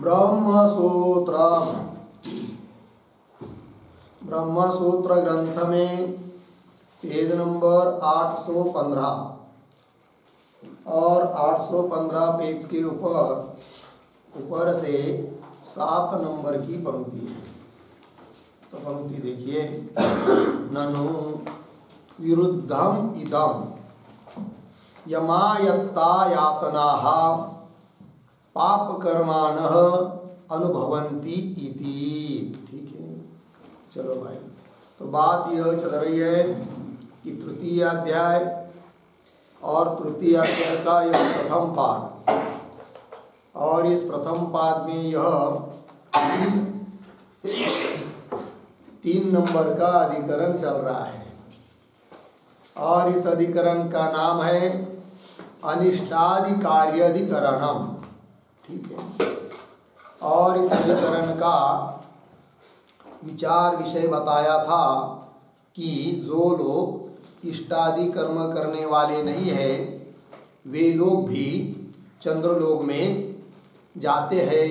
ब्रह्मसूत्र ग्रंथ में page number 815 और 815 पेज के ऊपर से 7 नंबर की पंक्ति है। तो पंक्ति देखिए, ननु विरुद्धम इदम यमायत्ता यातनाः पाप कर्माणः अनुभवन्ति इति। ठीक है, चलो भाई। तो बात यह चल रही है कि तृतीय अध्याय और तृतीय अध्याय का यह प्रथम पाद, और इस प्रथम पाद में यह 3 नंबर का अधिकरण चल रहा है, और इस अधिकरण का नाम है अनिष्टाधिकार्यधिकरणम। ठीक है, और इस अधिकरण का विचार विषय बताया था कि जो लोग इष्टादि कर्म करने वाले नहीं है वे लोग भी चंद्रलोक में जाते हैं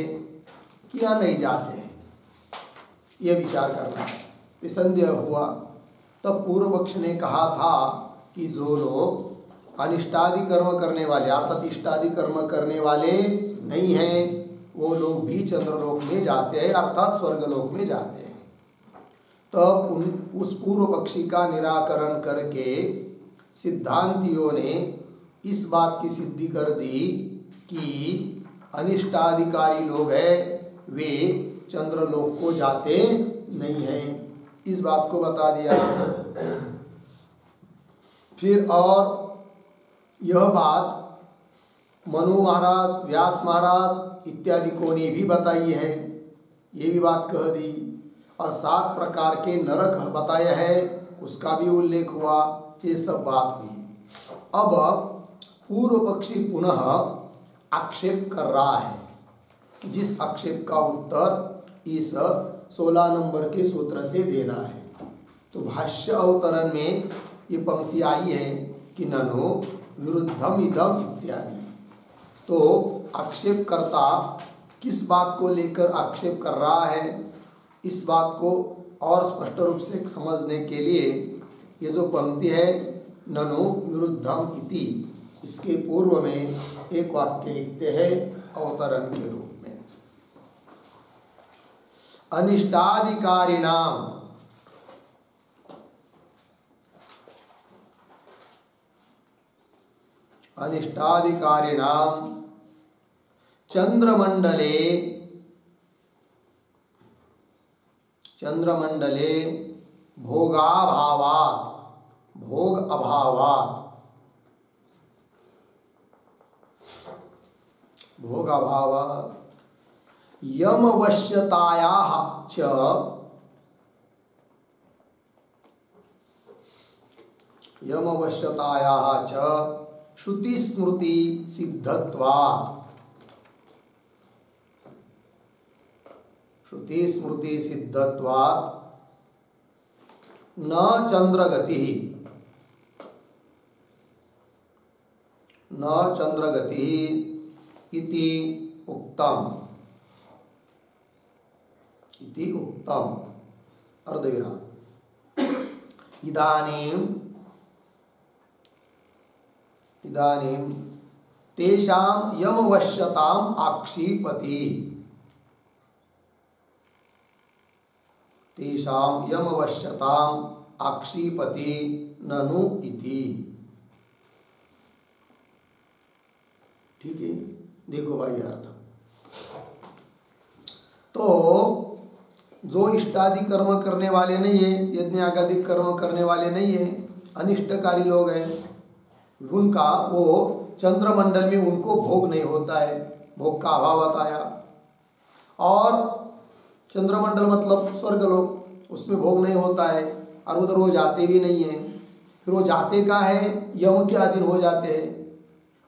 या नहीं जाते हैं, यह विचार करना है। संदेह हुआ तब पूर्व पक्ष ने कहा था कि जो लोग अनिष्टादि कर्म करने वाले अर्थात इष्टादि कर्म करने वाले नहीं हैं वो लोग भी चंद्रलोक में जाते हैं अर्थात स्वर्गलोक में जाते हैं। तब उस पूर्व पक्षी का निराकरण करके सिद्धांतियों ने इस बात की सिद्धि कर दी कि अनिष्टाधिकारी लोग हैं वे चंद्रलोक को जाते नहीं हैं, इस बात को बता दिया। फिर और यह बात मनु महाराज, व्यास महाराज इत्यादि को ने भी बताई है, ये भी बात कह दी। और 7 प्रकार के नरक बताए हैं, उसका भी उल्लेख हुआ, ये सब बात हुई। अब पूर्व पक्षी पुनः आक्षेप कर रहा है कि जिस आक्षेप का उत्तर इस 16 नंबर के सूत्र से देना है। तो भाष्य अवतरण में ये पंक्ति आई है कि ननु विरुद्धम इदम इत्यादि। तो आक्षेपकर्ता किस बात को लेकर आक्षेप कर रहा है, इस बात को और स्पष्ट रूप से समझने के लिए ये जो पंक्ति है ननु विरुद्धम इति, इसके पूर्व में एक वाक्य लिखते हैं अवतरण के रूप में। अनिष्टाधिकारिणाम चंद्रमंडले भोगाभावात् भोग अभावात् यमवश्यतायाः च श्रुति स्मृति सिद्धत्वात् न चंद्रगति इति उक्तम अर्धविराम। इदानीं तेषां यमवश्यताम् आक्षिपति ननु इति। ठीक है, देखो भाई अर्थ। तो जो इष्टादि कर्म करने वाले नहीं है, यज्ञ आदि कर्म करने वाले नहीं है, अनिष्टकारी लोग हैं, उनका वो चंद्रमंडल में उनको भोग नहीं होता है, भोग का अभाव बताया। और चंद्रमंडल मतलब स्वर्गलोक, उसमें भोग नहीं होता है और उधर वो जाते भी नहीं हैं। फिर वो जाते का है, यम के अधीन हो जाते हैं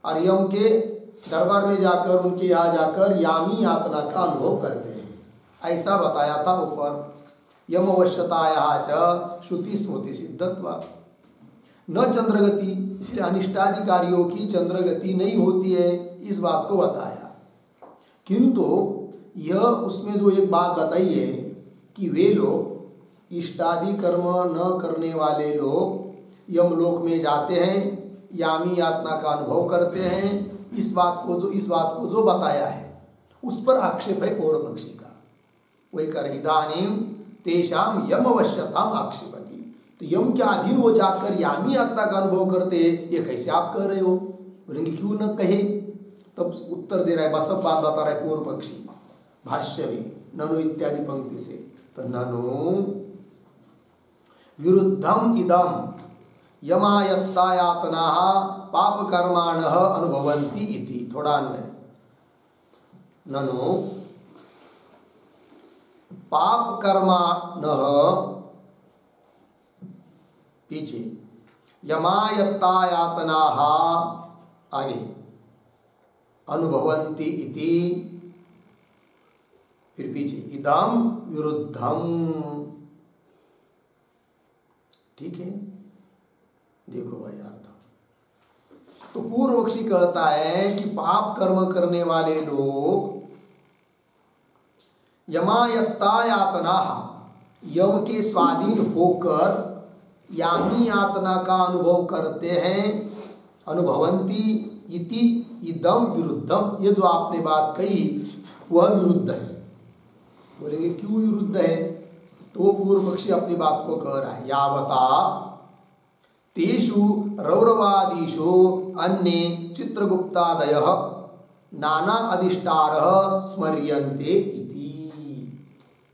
और यम के दरबार में जाकर उनके यहाँ जाकर यामी यातना का अनुभव करते हैं, ऐसा बताया था ऊपर। यमवश्यतायाः च श्रुति स्मृति सिद्धत्वात् न चंद्रगति, इसलिए अनिष्टाधिकारियों की चंद्रगति नहीं होती है, इस बात को बताया। किंतु यह उसमें जो एक बात बताई है कि वे लोग इष्टादि कर्म न करने वाले लोग यमलोक में जाते हैं, यामी यातना का अनुभव करते हैं। इस बात को जो बताया है उस पर आक्षेप है पूर्व पक्षी का। वही कर इदानीम तेषाम यमवश्यताम आक्षेपति, तो यम के अधीन वो जाकर यामी यातना का अनुभव करते, ये कैसे आप कह रहे हो? बोलेंगे क्यों न कहे? तब उत्तर दे रहा है, बस सब बात बता रहा है पूर्व पक्षी भाष्य में ननु इत्यादि पंक्ति से। तो ननु विरुद्धम इदम यमायत्तायातना पाप कर्माण अनुभवन्ति इति। थोड़ा अन्वय, ननु पाप कर्माण पीछे यमायत्तायातना आगे अनुभवन्ति इति, फिर पीछे इदम विरुद्धम। ठीक है, देखो भाई अर्थ। तो पूर्व पक्षी कहता है कि पाप कर्म करने वाले लोग यमायत्ता यातना, यम के स्वाधीन होकर यामी यातना का अनुभव करते हैं। अनुभवंती इति इदम विरुद्धम, ये जो आपने बात कही वह विरुद्ध है। बोलेंगे क्यों विरुद्ध है? तो पूर्व पक्षी अपनी बात को कह रहा है, यावता तेषु रौरवादीषु अन्ये चित्रगुप्तादयः नाना अधिष्ठारः स्मर्यन्ते इति।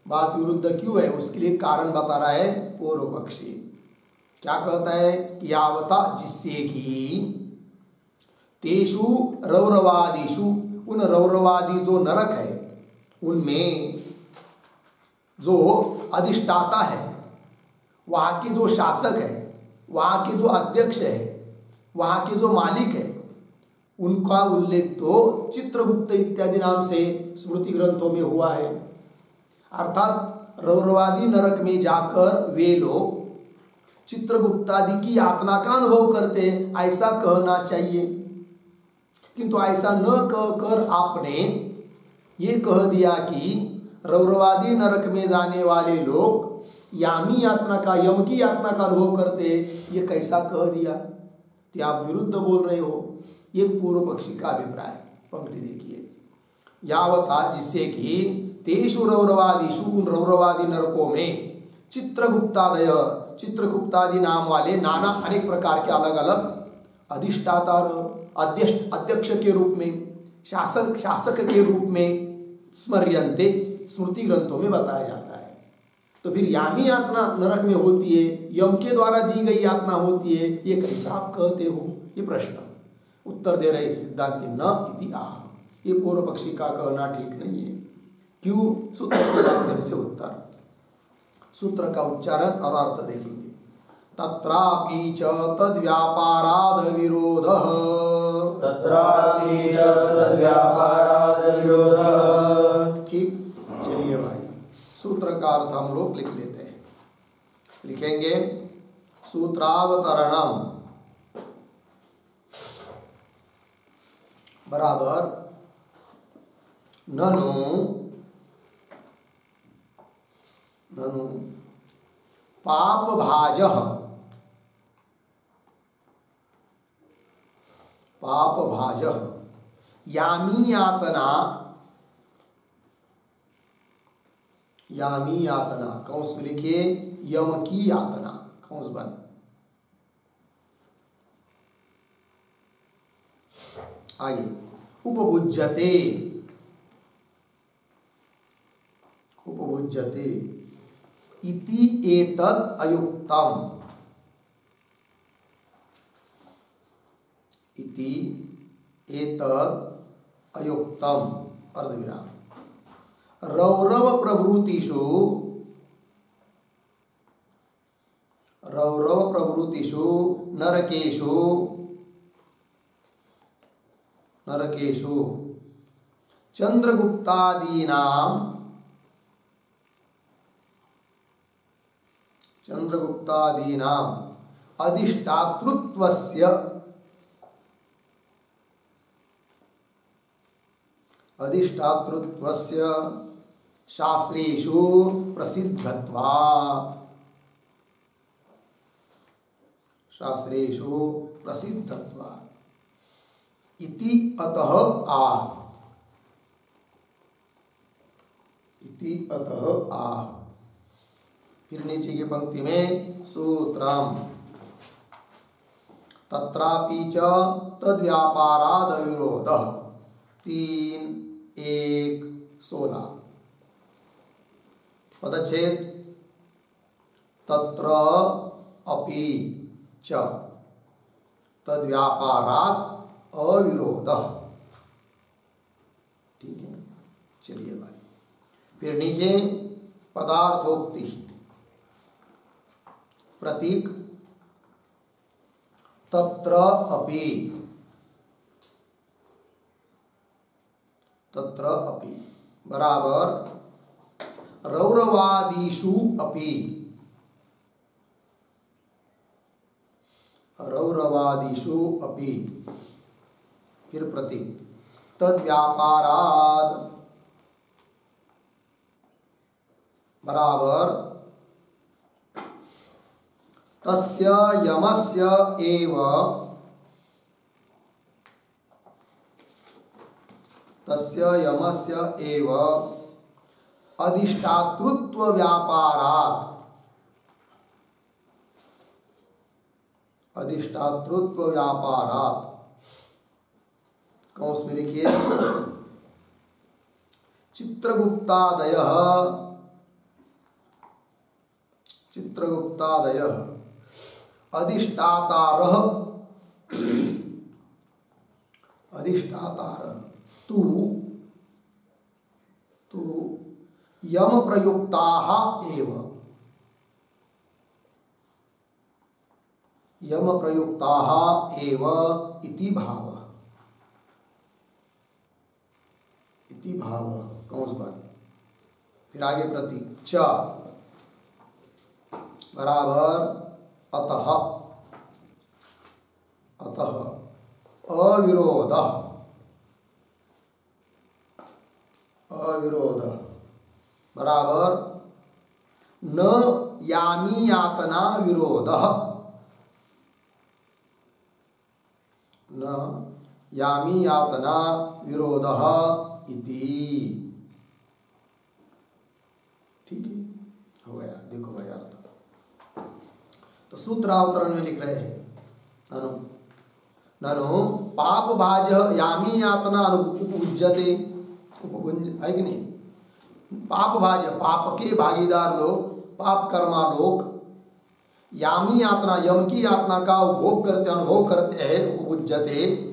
बात विरुद्ध क्यों है उसके लिए कारण बता रहा है पूर्व पक्षी। क्या कहता है कि यावता, जिससे कि तेषु रौरवादीषु, उन रौरवादी जो नरक है उनमें जो अधिष्ठाता है, वहाँ के जो शासक है, वहाँ के जो अध्यक्ष है, वहाँ के जो मालिक है, उनका उल्लेख तो चित्रगुप्त इत्यादि नाम से स्मृति ग्रंथों में हुआ है। अर्थात रौरवादी नरक में जाकर वे लोग चित्रगुप्तादि की यातना का अनुभव करते हैं, ऐसा कहना चाहिए। किंतु ऐसा न कहकर आपने ये कह दिया कि रौरवादी नरक में जाने वाले लोग यामी यातना का, यम की यातना का अनुभव करते, ये कैसा कह दिया? तो आप विरुद्ध बोल रहे हो। ये पूर्व पक्षी का अभिप्राय। पंक्ति देखिए, यावता, जिससे कि तेषु रौरवादीषु, उन रौरवादी नरकों में चित्रगुप्तादय, चित्रगुप्तादि नाम वाले नाना अनेक प्रकार के अलग अलग अधिष्ठाता, अध्यक्ष के रूप में, शासक के रूप में स्मर्यन्ते, स्मृति ग्रंथों में बताया जाता है। तो फिर यामी यातना नरक में होती है, यम के द्वारा दी गई यातना होती है, ये कैसा आप कहते हो? ये प्रश्न उत्तर दे रहे सिद्धांत न इति आह। ये पूर्व पक्षी का कहना ठीक नहीं है। क्यों? सूत्र के माध्यम से उत्तर, सूत्र का उच्चारण और अर्थ देखेंगे। तत्रापि च तद्व्यापाराद विरोधः, तत्रापि च तद्व्यापाराद विरोधः। ठीक, चलिए भाई सूत्र का अर्थ हम लोग लिख लेते हैं। लिखेंगे सूत्रावतरणम बराबर ननु पाप भाजः, पाप भाजः यामी यातना, यामी यातना कौंस में लिखिए यम की यातना, कौंस बंद। आगे उपभुज्यते, उपभुज्यते इति एतद् अयुक्तम, इति एतद् अयुक्तम अर्धविराम। रौरव प्रभृतिषु, रौरव प्रभृतिषु नरकेषु, नरकेषु चंद्रगुप्तादीनां, चंद्रगुप्तादीनां अधिष्ठातृत्वस्य अधिष्ठातृत्वस्य शास्त्रेषु प्रसिद्धत्वात्, शास्त्रेषु प्रसिद्धत्वात् इति अतः आह, इति अतः आह। फिर नीचे की पंक्ति में सूत्रम तत्रापि च तद्व्यापाराद अविरोधः 3:1:16 पदच्छेद तत्र अपि च तद्व्यापाराद अविरोधः। ठीक है, चलिए भाई। फिर नीचे पदार्थोक्ति प्रतीक तत्र अपि, तत्र अपि बराबर रौरवादीषु अपि, रौरवादीषु अपि। फिर प्रतीक तद्व्यापाराद बराबर तस्य यमस्य एव, तस्य यमस्य एव अधिष्ठातृत्व व्यापारात्, अधिष्ठातृत्व व्यापारात् कौंस में लिखिए चित्रगुप्तादयः, चित्रगुप्तादयः अधिष्ठातारः, अधिष्ठातारः तु यम प्रयुक्ताः एव, यम प्रयुक्ताः एव इति भावः, इति भावः कौंस बंद। फिर आगे प्रतीक च बराबर अतः, अतः अविरोधः, अविरोधः बराबर न यामी यातना विरोधः, न यामी यातना विरोधः इति। ठीक है, हो गया। देखो भाई अर्थ तो सूत्रावतरण में लिख रहे हैं ननु ननु पाप भाज यामी यातना उपभुज्यते, उपभुज है कि नहीं। पाप भाज पाप के भागीदार लोग, पाप कर्मा लोग यामी यातना यम की यातना का उपभोग करते, अनुभव करते हैं। उपभुज्यते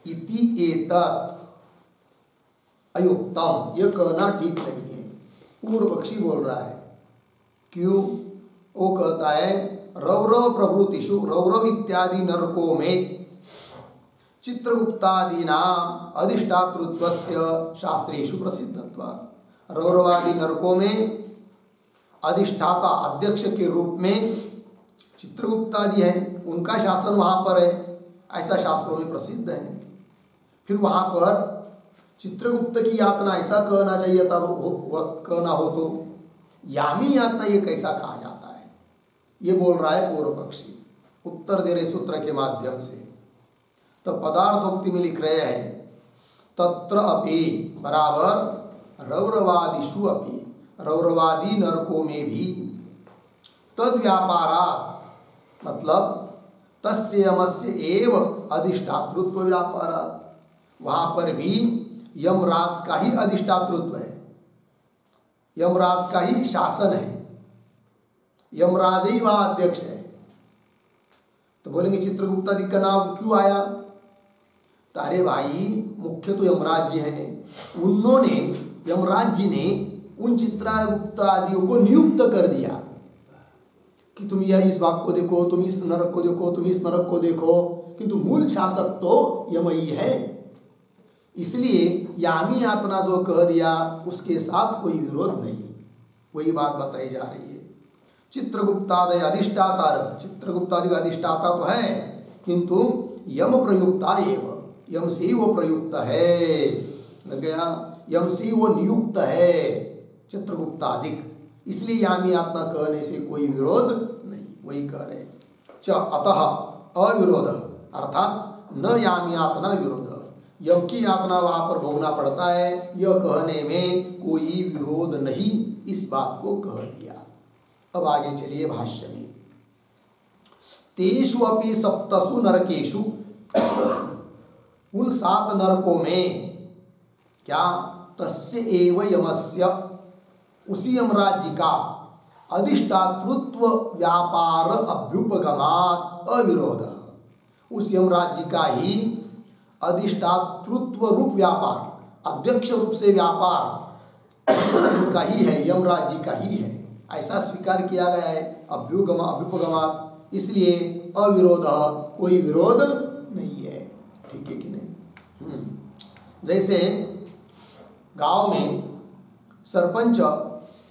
इति एतत् अयुक्तम, यह कहना ठीक नहीं है। पूर्व पक्षी बोल रहा है। क्यों? वो कहता है रौरव प्रभृतिषु, रौरव इत्यादि नरकों में चित्रगुप्तादि नाम अधिष्ठातृत्वस्य शास्त्रेषु प्रसिद्धत्वात्, रौरवादि नरकों में अधिष्ठाता अध्यक्ष के रूप में चित्रगुप्तादि है, उनका शासन वहां पर है, ऐसा शास्त्रों में प्रसिद्ध है। फिर वहां पर चित्रगुप्त की यातना ऐसा कहना चाहिए था, कहना हो तो यामी यातना ये कैसा कहा जाता है, ये बोल रहा है पूर्व पक्षी। उत्तर दे रहे सूत्र के माध्यम से। तो पदार्थोक्ति में लिख रहे हैं तत्र अपि बराबर रौरवादिषु अपि, रौरवादी नरकों में भी तद व्यापारात् मतलब तस्य यमस्य एव अधिष्ठातृत्व व्यापारात्, वहां पर भी यमराज का ही अधिष्ठातृत्व है, यमराज का ही शासन है, यमराज ही वहां अध्यक्ष है। तो बोलेंगे चित्रगुप्तादि का नाम क्यों आया? तो अरे भाई मुख्य तो यमराज जी है, उन्होंने यमराज जी ने उन चित्रगुप्त आदियों को नियुक्त कर दिया कि तुम यह इस भाग को देखो, तुम इस नरक को देखो, तुम इस नरक को देखो, किंतु मूल शासक तो यमई है। इसलिए यामी यातना जो कह दिया उसके साथ कोई विरोध नहीं, वही बात बताई जा रही है। चित्रगुप्तादि अधिष्ठाता, चित्रगुप्तादि का अधिष्ठाता तो है किंतु यम प्रयुक्ता एवं, यम से ही वो प्रयुक्त है, लग गया, यम से ही वो नियुक्त है चित्रगुप्तादिक, इसलिए यामी आत्मा कहने से कोई विरोध नहीं, वही कह रहे। च अतः अविरोध अर्थात न यामी आत्मा विरोध, यम की यातना वहां पर भोगना पड़ता है, यह कहने में कोई विरोध नहीं, इस बात को कह दिया। अब आगे चलिए भाष्य में। तेषु अपि सप्तसु नरकेषु, उन 7 नरकों में क्या, तस्य एव यमस्य, उसी यमराज्य का अधिष्ठातृत्व व्यापार अभ्युपगमात् अविरोध, उस यमराज्य का ही अधिष्ठातृत्व रूप व्यापार, अध्यक्ष रूप से व्यापार का ही है, यमराज्य का ही है, ऐसा स्वीकार किया गया है अभ्युपगमात्, इसलिए अविरोध, कोई विरोध नहीं है। ठीक है कि नहीं? जैसे गांव में सरपंच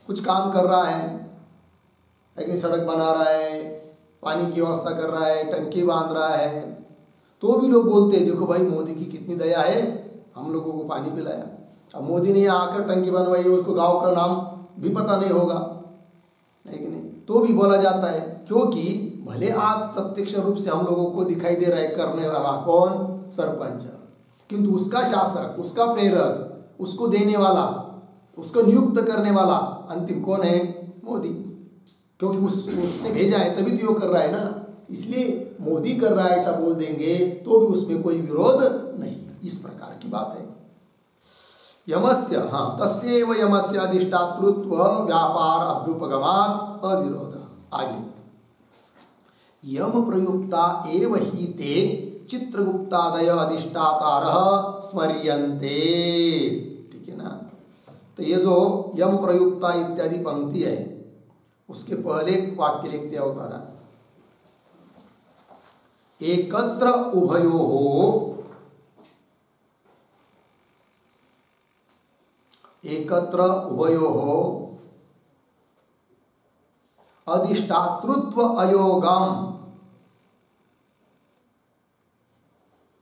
कुछ काम कर रहा है, लेकिन सड़क बना रहा है, पानी की व्यवस्था कर रहा है, टंकी बांध रहा है, तो भी लोग बोलते हैं देखो भाई मोदी की कितनी दया है, हम लोगों को पानी पिलाया। अब मोदी ने आकर टंकी बनवाई, उसको गांव का नाम भी पता नहीं होगा, है कि नहीं, तो भी बोला जाता है, क्योंकि भले आज प्रत्यक्ष रूप से हम लोगों को दिखाई दे रहा है करने वाला कौन, सरपंच, किंतु उसका शासक, उसका प्रेरक, उसको देने वाला, उसको नियुक्त करने वाला अंतिम कौन है, मोदी, क्योंकि उसने भेजा है तभी तो वो कर रहा है ना, इसलिए मोदी कर रहा है ऐसा बोल देंगे तो भी उसमें कोई विरोध नहीं, इस प्रकार की बात है। यमस्य, हाँ, तस्यैव यमस्य अधिष्ठातृत्व व्यापार अभ्युपगमात् अविरोध। आगे, यम प्रयुक्ता एव ही ते चित्रगुप्तादय अधिष्ठातारः स्मर्यन्ते। ठीक है ना? तो ये जो यम प्रयुक्ता इत्यादि पंक्ति है, उसके पहले वाक्य लिखते अवतारा, एकत्र उभयोः, एकत्र उभयोः अधिष्ठातृत्व अयोगम,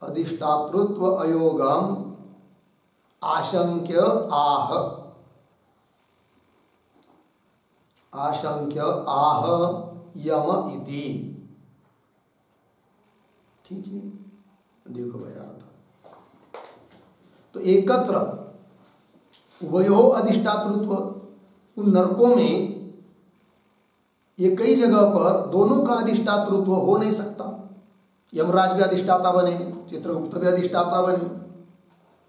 अधिष्ठातृत्व अयोगम आशंक्य आह, आशंक्य आह यम इति। ठीक है, देखो भाई अर्थ, तो एकत्र उभयो अधिष्ठातृत्व, उन नरकों में ये कई जगह पर दोनों का अधिष्ठातृत्व हो नहीं सकता, यमराज भी अधिष्ठाता बने, चित्रगुप्त भी अधिष्ठाता बने,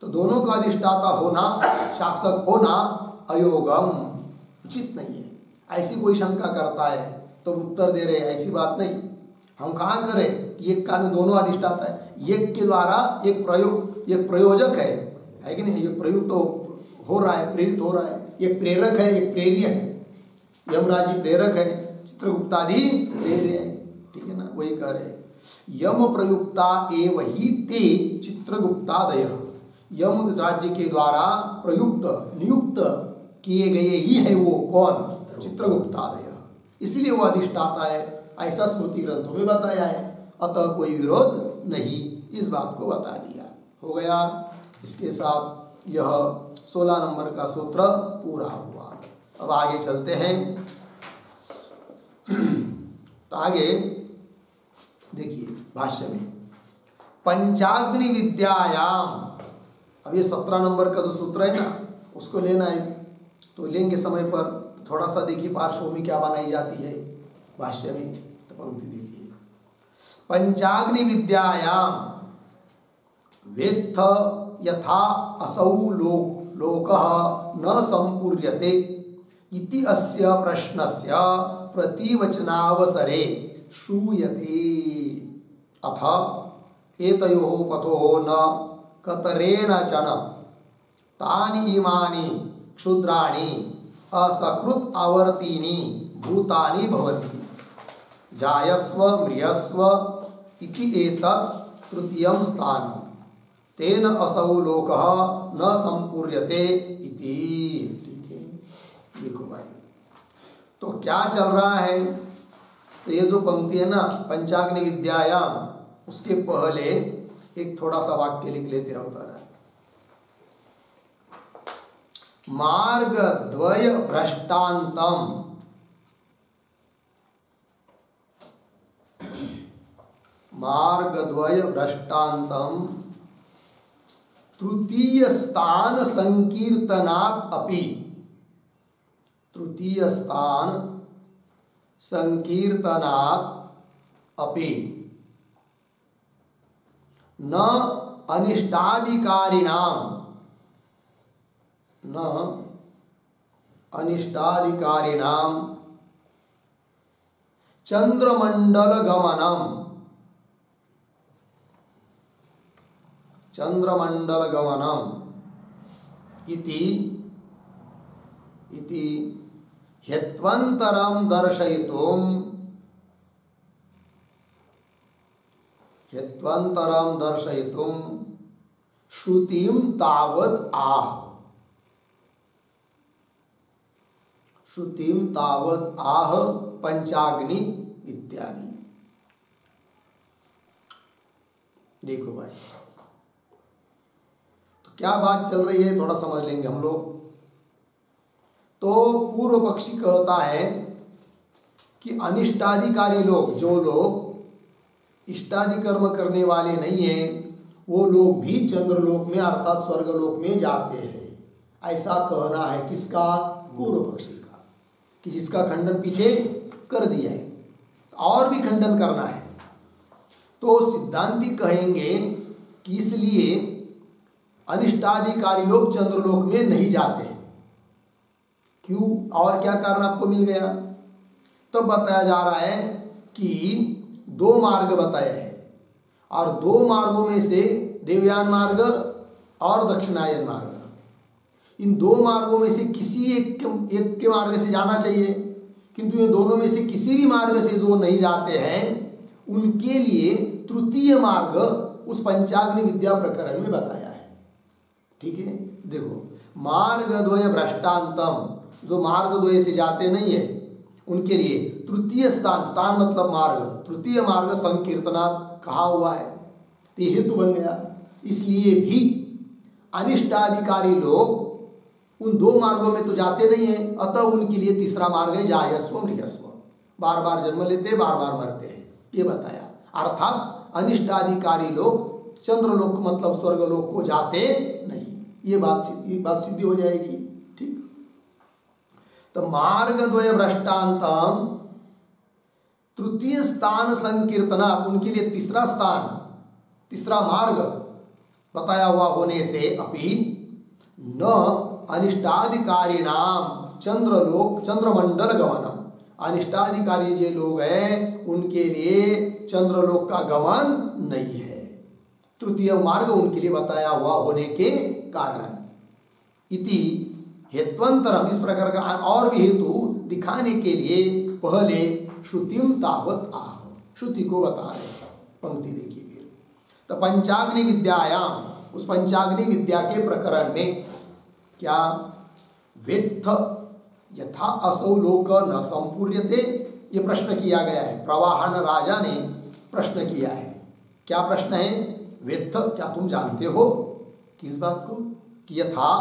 तो दोनों का अधिष्ठाता होना, शासक होना अयोगम, उचित नहीं है। ऐसी कोई शंका करता है तो उत्तर दे रहे ऐसी बात नहीं, हम कहाँ करें कि एक का दोनों अधिष्ठाता है, एक के द्वारा एक प्रयोजक है कि नहीं, एक प्रयुक्त हो रहा है, प्रेरित हो रहा है, एक प्रेरक है, एक प्रेर्य है, यमराज जी प्रेरक है, चित्रगुप्तादि प्रेर्य है। ठीक है ना, वही कह रहे, यम प्रयुक्ता एव ही ते चित्रगुप्तादय, यम राज्य के द्वारा प्रयुक्त नियुक्त किए गए ही है वो कौन, चित्रगुप्तादय, इसलिए वो अधिष्ठाता है, ऐसा स्मृति ग्रंथों में बताया है, अतः कोई विरोध नहीं, इस बात को बता दिया। हो गया, इसके साथ यह 16 नंबर का सूत्र पूरा हुआ। अब आगे चलते हैं। तो आगे देखिए भाष्य में, पंचाग्नि विद्यायाम, अब ये 17 नंबर का जो सूत्र है ना, उसको लेना है, तो लेंगे समय पर, थोड़ा सा देखिए पार्श्वभूमि क्या बनाई जाती है भाष्य में, तो पंक्ति देखिए, पंचाग्नि विद्यायाम वेत्थ यथा असौ लोकः न संपूर्यते इति अस्य प्रश्नस्य प्रतिवचनावसरे श्रूयते, अथ एतयोः पथोः न कतरेण चन तानि इमानि क्षुद्राणि असकृत आवर्तीनि भूतानि भवन्ति, जायस्व म्रियस्व इति एतत् तृतीयं स्थानं, तेन असौ लोकः न संपूर्यते इति। ठीक है, देखो भाई, तो क्या चल रहा है, तो ये जो पंक्ति है ना, पंचाग्नि विद्यायाम, उसके पहले एक थोड़ा सा वाक्य लिख लेते हैं उत्तर। मार्ग द्वय भ्रष्टान्तम, मार्ग द्वय भ्रष्टान्तम तृतीय स्थान संकीर्तनात् अपि, तृतीय स्थान संकीर्तनात् अपि न अनिष्टाधिकारिणाम, न अनिष्टाधिकारिणाम चंद्रमंडल गमनम, चंद्रमंडल गमनम इति ह्यत्वन्तरं दर्शयितुं, ह्यत्वन्तरं दर्शयितुं श्रुतिं तावत् आह, श्रुतिं तावत् आह पंचाग्नि इत्यादि। देखो भाई, तो क्या बात चल रही है थोड़ा समझ लेंगे हम लोग। तो पूर्व पक्षी कहता है कि अनिष्टाधिकारी लोग, जो लोग इष्टादि कर्म करने वाले नहीं हैं, वो लोग भी चंद्रलोक में अर्थात स्वर्गलोक में जाते हैं। ऐसा कहना है किसका? पूर्व पक्षी का, कि जिसका खंडन पीछे कर दिया है, और भी खंडन करना है। तो सिद्धांती कहेंगे कि इसलिए अनिष्टाधिकारी लोग चंद्रलोक में नहीं जाते हैं। क्यों और क्या कारण आपको मिल गया? तो बताया जा रहा है कि दो मार्ग बताए हैं, और दो मार्गों में से देवयान मार्ग और दक्षिणायन मार्ग, इन दो मार्गों में से किसी एक के मार्ग से जाना चाहिए, किंतु ये दोनों में से किसी भी मार्ग से जो नहीं जाते हैं उनके लिए तृतीय मार्ग उस पंचाग्नि विद्या प्रकरण में बताया है। ठीक है, देखो, मार्ग द्वय भ्रष्टान्तम, जो मार्ग द्वय से जाते नहीं है उनके लिए तृतीय स्थान, स्थान मतलब मार्ग, तृतीय मार्ग संकीर्तनात् कहा हुआ है, तो हेतु बन गया। इसलिए भी अनिष्टाधिकारी लोग उन दो मार्गों में तो जाते नहीं है, अतः उनके लिए तीसरा मार्ग है जायस्व मृयस्व, बार बार जन्म लेते बार बार मरते हैं, ये बताया। अर्थात अनिष्टाधिकारी लोग चंद्रलोक मतलब स्वर्गलोक को जाते नहीं, ये बात सिद्धि हो जाएगी। ठीक, तो मार्ग द्वय भ्रष्टान्तम तृतीय स्थान संकीर्तना, उनके लिए तीसरा स्थान, तीसरा मार्ग बताया हुआ होने से अपि न अनिष्टाधिकारिणाम चंद्रलोक चंद्रमंडल गमनम, अनिष्टाधिकारी जो लोग हैं उनके लिए चंद्रलोक का गमन नहीं है, तृतीय मार्ग उनके लिए बताया हुआ होने के कारण। इति हेत्वंतरम, इस प्रकार का और भी हेतु दिखाने के लिए पहले श्रुतिम तावत आह, श्रुति को बता रहे हैं। पंक्ति देखिए फिर, तो पंचाग्नि विद्यायाम, उस पंचाग्नि विद्या के प्रकरण में क्या वेत्थ यथा असौ लोक न संपूर्यते, ये प्रश्न किया गया है। प्रवाहन राजा ने प्रश्न किया है। क्या प्रश्न है? वेत्थ, क्या तुम जानते हो किस बात को? कि यथा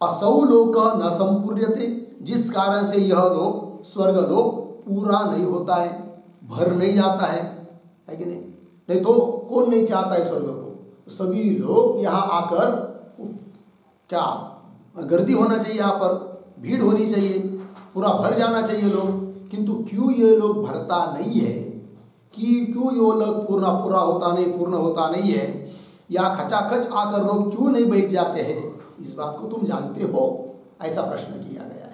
असौ लोक न संपूर्यते, जिस कारण से यह लोक स्वर्ग लोक पूरा नहीं होता है, भर नहीं जाता है कि नहीं? नहीं तो कौन नहीं चाहता है स्वर्ग को? तो सभी लोग यहाँ आकर क्या गर्दी होना चाहिए, यहाँ पर भीड़ होनी चाहिए, पूरा भर जाना चाहिए लोग, किंतु क्यों ये लोग भरता नहीं है? कि क्यों ये लोग पूरा होता नहीं है, या खचाखच आकर लोग क्यों नहीं बैठ जाते हैं? इस बात को तुम जानते हो? ऐसा प्रश्न किया गया है।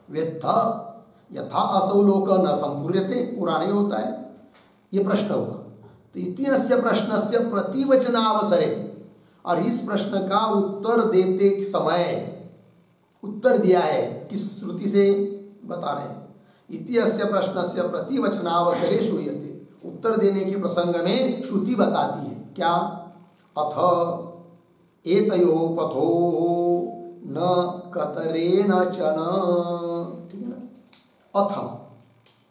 वेत्थ यथा असौ लोक न संपूर्यते, पूरा नहीं होता है, ये प्रश्न हुआ। तो इत्यस्य प्रश्नस्य प्रतिवचनावसरे, और इस प्रश्न का उत्तर देते समय उत्तर दिया है किस श्रुति से बता रहे हैं? इत्यस्य प्रश्नस्य प्रतिवचनावसरे श्रूयते, उत्तर देने के प्रसंग में श्रुति बताती है क्या? अथ एतयो पथो न कतरेण चन, ठीक है ना? अथ,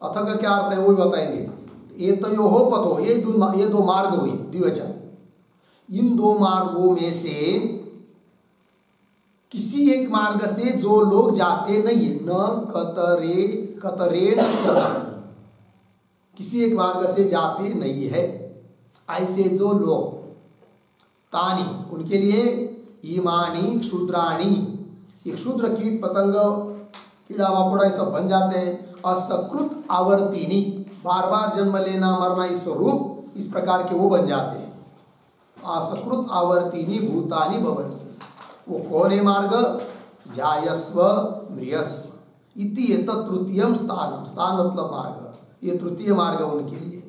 अथ का क्या अर्थ है वो भी बताएंगे। एतयोः पथो, ये दो मार्ग हुए द्विवचन। इन दो मार्गों में से किसी एक मार्ग से जो लोग जाते नहीं है, न कतरेण चला, किसी एक मार्ग से जाते नहीं है, ऐसे जो लोग, तानी उनके लिए, ईमानी क्षुद्राणी, ये क्षुद्र कीट पतंग कीड़ा मकोड़ा ये सब बन जाते हैं। असकृत आवर्तिनी, बार बार जन्म लेना मरना इस स्वरूप इस प्रकार के वो बन जाते हैं। असकृत आवर्तिनी भूतानि भवन्ति, वो कौन है मार्ग? जायस्व म्रियस्व इति एतत् तृतीयम स्थानम, स्थान मतलब मार्ग, ये तृतीय मार्ग उनके लिए।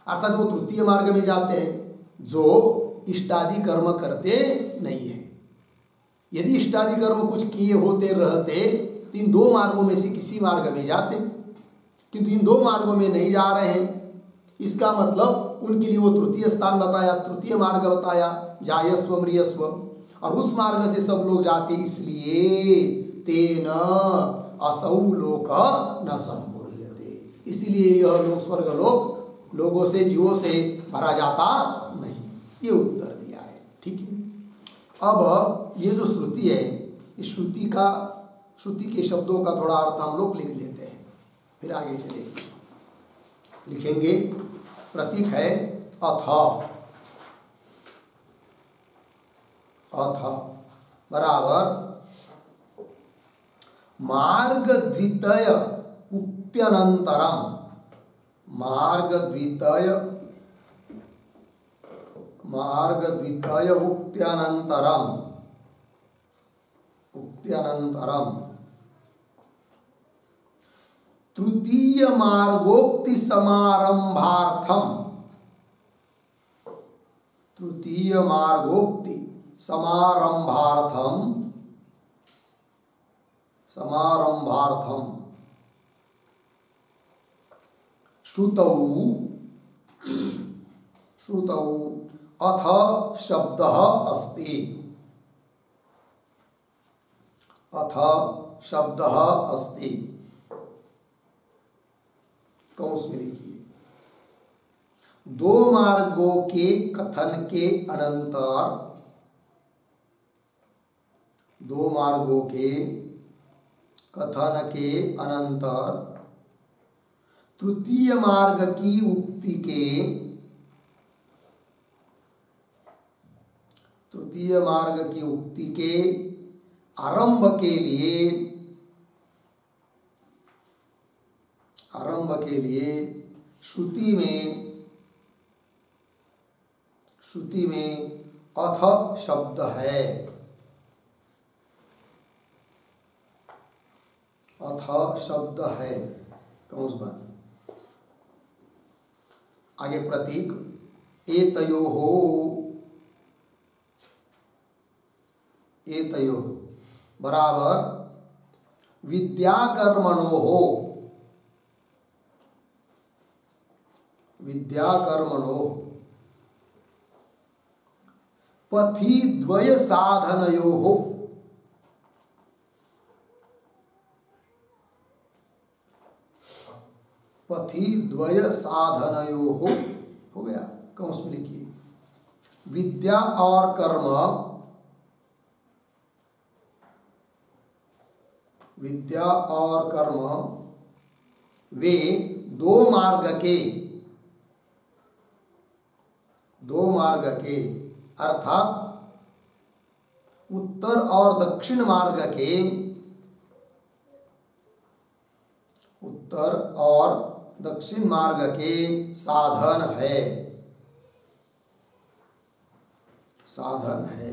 अर्थात वो तृतीय मार्ग में जाते हैं जो इष्टादि कर्म करते नहीं है। यदि इष्टादि कर्म कुछ किए होते रहते तो इन दो मार्गों में से किसी मार्ग में जाते, किंतु इन दो मार्गों में नहीं जा रहे हैं। इसका मतलब उनके लिए वो तृतीय स्थान बताया, तृतीय मार्ग बताया, जायस्व म्रियस्व, और उस मार्ग से सब लोग जाते, इसलिए तेन असौ लोक न संपूर्यते, इसलिए यह लोक स्वर्ग लोक लोगों से जीवों से भरा जाता नहीं। ये उत्तर दिया है। ठीक है। अब ये जो श्रुति है, इस श्रुति के शब्दों का थोड़ा अर्थ हम लोग लिख लेते हैं, फिर आगे चलेंगे। लिखेंगे, प्रतीक है अथ, अथ बराबर मार्ग द्वितय उक्त्यनंतरम, मार्ग द्वितय उक्त्यनंतरम, उक्त्यनंतरम तृतीय मार्गोक्ति समारंभार्थम, तृतीय मार्गोक्ति समारंभार्थम, समारंभार्थम श्रुतौ, श्रुतौ अथ शब्दः अस्ति, अथ शब्दः अस्ति, कौंस में लिखिए। दो मार्गों के कथन के अनंतर, दो मार्गों के कथन के अनंतर तृतीय मार्ग की उक्ति के, तृतीय मार्ग की उक्ति के आरंभ के लिए, आरंभ के लिए श्रुति में अथ शब्द है, अथ शब्द है, कंस बंद। आगे प्रतीक एतयोः, एतयोः बराबर विद्याकर्मणोः, विद्याकर्मणोः पथि द्वय साधनयोः, पथि द्वय साधनयोः, हो गया। कंस में लिखिए, विद्या और कर्म, विद्या और कर्म वे दो मार्ग के, दो मार्ग के अर्थात उत्तर और दक्षिण मार्ग के, उत्तर और दक्षिण मार्ग के साधन है, साधन है।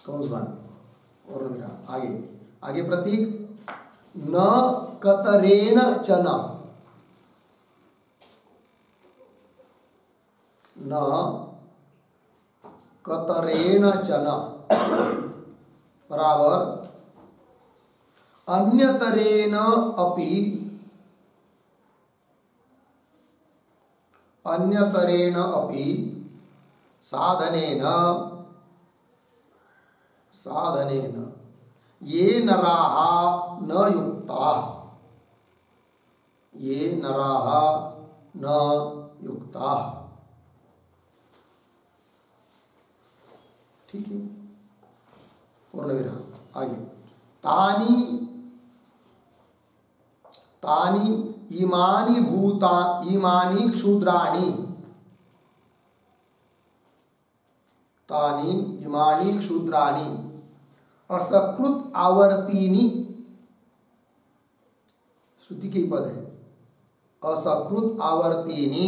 कौन बन और मेरा आगे, आगे प्रतीक न कतरेण चन, न कतरेण चन बराबर अन्यतरेण अपि, अन्यतरेण अपि साधनेन, साधनेन ये नराः न युक्ताः, ये नराः न युक्ता। ठीक है, पूर्ण विराम। आगे तानी तानी इमानी भूता इमानी क्षुद्राणि तानी इमानी क्षुद्राणि असकृत आवर्तीनि, श्रुति के पद है, असकृत आवर्तीनि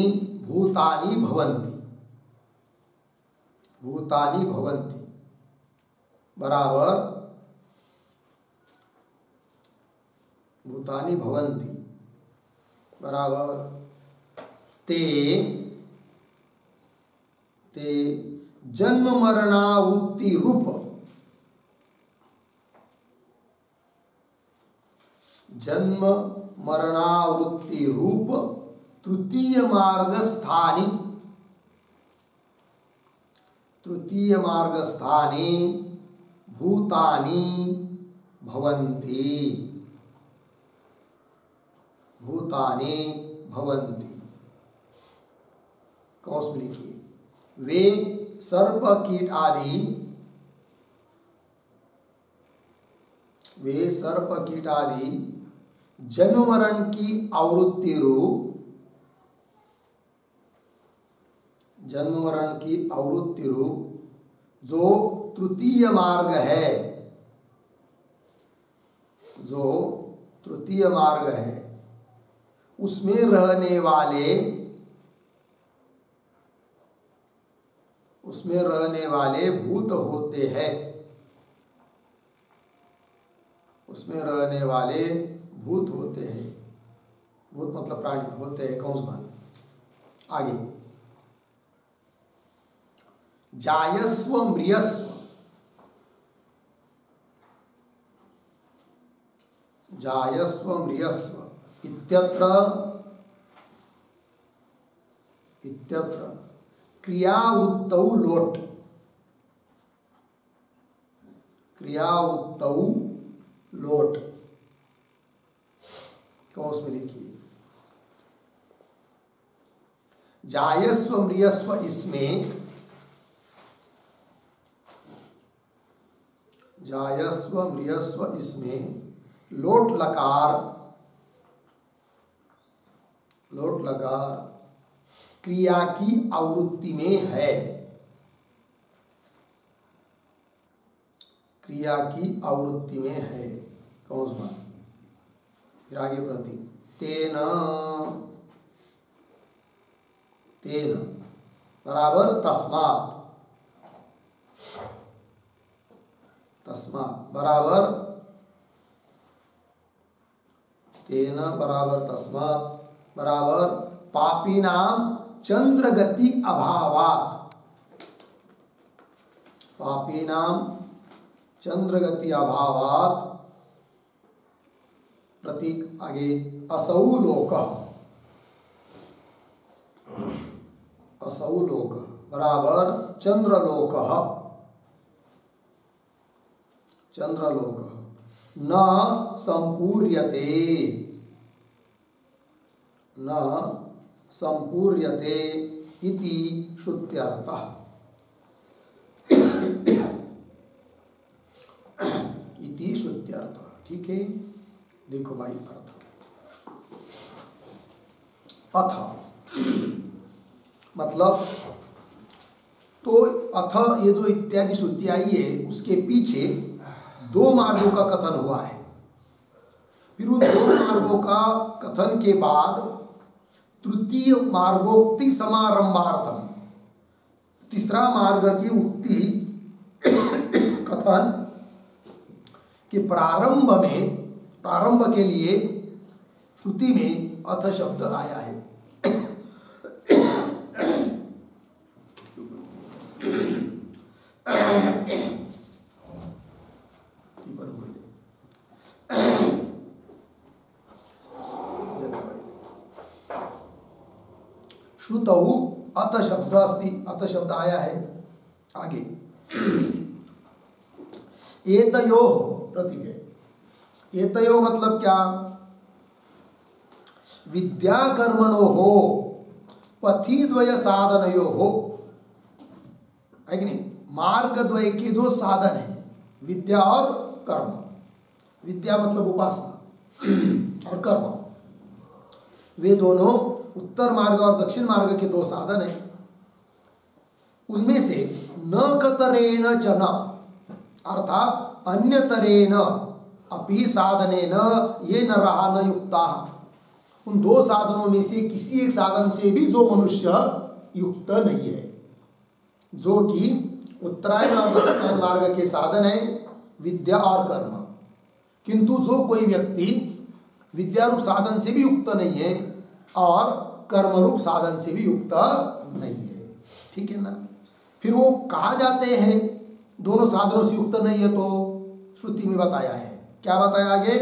भूतानि भवन्ति, भूतानि भवन्ति बराबर भूतानि भवन्ति बराबर ते ते जन्म मरणावृत्ति रूप जन्म मरणावृत्ति रूप तृतीय मार्गस्थानी भूतानि भवन्ति भूतानि भवन्ति। कौंस में लिखिए, वे सर्प कीट आदि जन्म मरण की आवृत्ति रूप जो तृतीय मार्ग है उसमें रहने भूत होते हैं, उसमें रहने वाले भूत होते हैं, भूत मतलब प्राणी होते हैं, कौंसमान। आगे जायस्व म्रियस्व इत्यत्र क्रियावृत्तौ लोट कौंस में लिखिए, जायस्व म्रियस्व इसमें लोट लकार क्रिया की आवृत्ति में है, कौन सा? फिर आगे प्रतीक तेन बराबर तस्मात् बराबर तेन बराबर तस्मात् बराबर पापीनां चंद्रगति अभावात् प्रतीक आगे असौ लोक बराबर चंद्रलोक न संपूर्यते इति श्रुत्यर्थः। ठीक है, देखो भाई अर्थ मतलब तो अथ ये जो इत्यादि श्रुति आई है उसके पीछे दो मार्गों का कथन हुआ है। फिर उन दो मार्गों का कथन के बाद तृतीय मार्गोक्ति समारंभार्थम तीसरा मार्ग की उक्ति कथन के प्रारंभ के लिए श्रुति में अथ शब्द आया है। श्रुतौ अथ शब्द अस्ति, अथ शब्द आया है। आगे एतयोः प्रतीक है। एतयोः मतलब क्या? विद्या कर्मणोः पथिद्वय साधनयो हो, है कि नहीं, मार्ग द्वय के जो साधन है विद्या और कर्म, विद्या मतलब उपासना और कर्म, वे दोनों उत्तर मार्ग और दक्षिण मार्ग के दो साधन हैं। उनमें से न कतरेण च न, अर्थात अन्यतरेण अपि साधनेन ये न रहा न युक्ता, उन दो साधनों में से किसी एक साधन से भी जो मनुष्य युक्त नहीं है, जो कि उत्तरायण और दक्षिणायन मार्ग के साधन है विद्या और कर्म, किंतु जो कोई व्यक्ति विद्या रूप साधन से भी युक्त नहीं है और कर्म रूप साधन से भी युक्त नहीं है, ठीक है ना, फिर वो कहा जाते हैं दोनों साधनों से युक्त नहीं है। तो श्रुति में बताया है, क्या बताया आगे,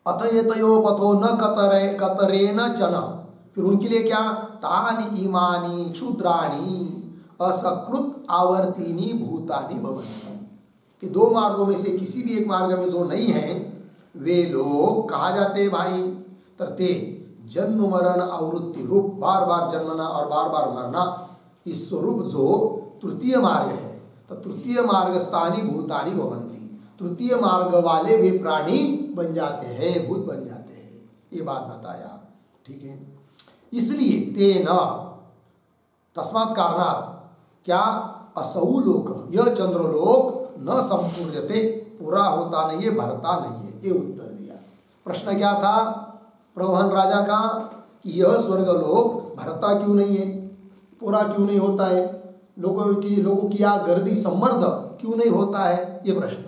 अतयतयो पथो न कतरेण च न, फिर उनके लिए क्या, तानि इमानि क्षुद्राणि असकृत आवर्तिनी भूतानि भवन्ति, कि दो मार्गों में से किसी भी एक मार्ग में जो नहीं है वे लोग कहा जाते हैं भाई, तरते जन्म मरण आवृत्ति रूप, बार बार जन्मना और बार बार मरना, इस स्वरूप जो तृतीय मार्ग है, तो तृतीय मार्ग स्थानी भूतानि भवन्ति, तृतीय मार्ग वाले वे प्राणी बन जाते हैं, भूत बन जाते हैं, ये बात बताया, ठीक है। इसलिए तेन तस्मात् कारणात् क्या, असौ लोक, यह चंद्रलोक न संपूर्यते, पूरा होता नहीं है, भरता नहीं है, ये उत्तर दिया। प्रश्न क्या था प्रवहन राजा का, कि यह स्वर्गलोक भरता क्यों नहीं है, पूरा क्यों नहीं होता है, लोगों की या गर्दी सम्मर्द क्यों नहीं होता है, ये प्रश्न।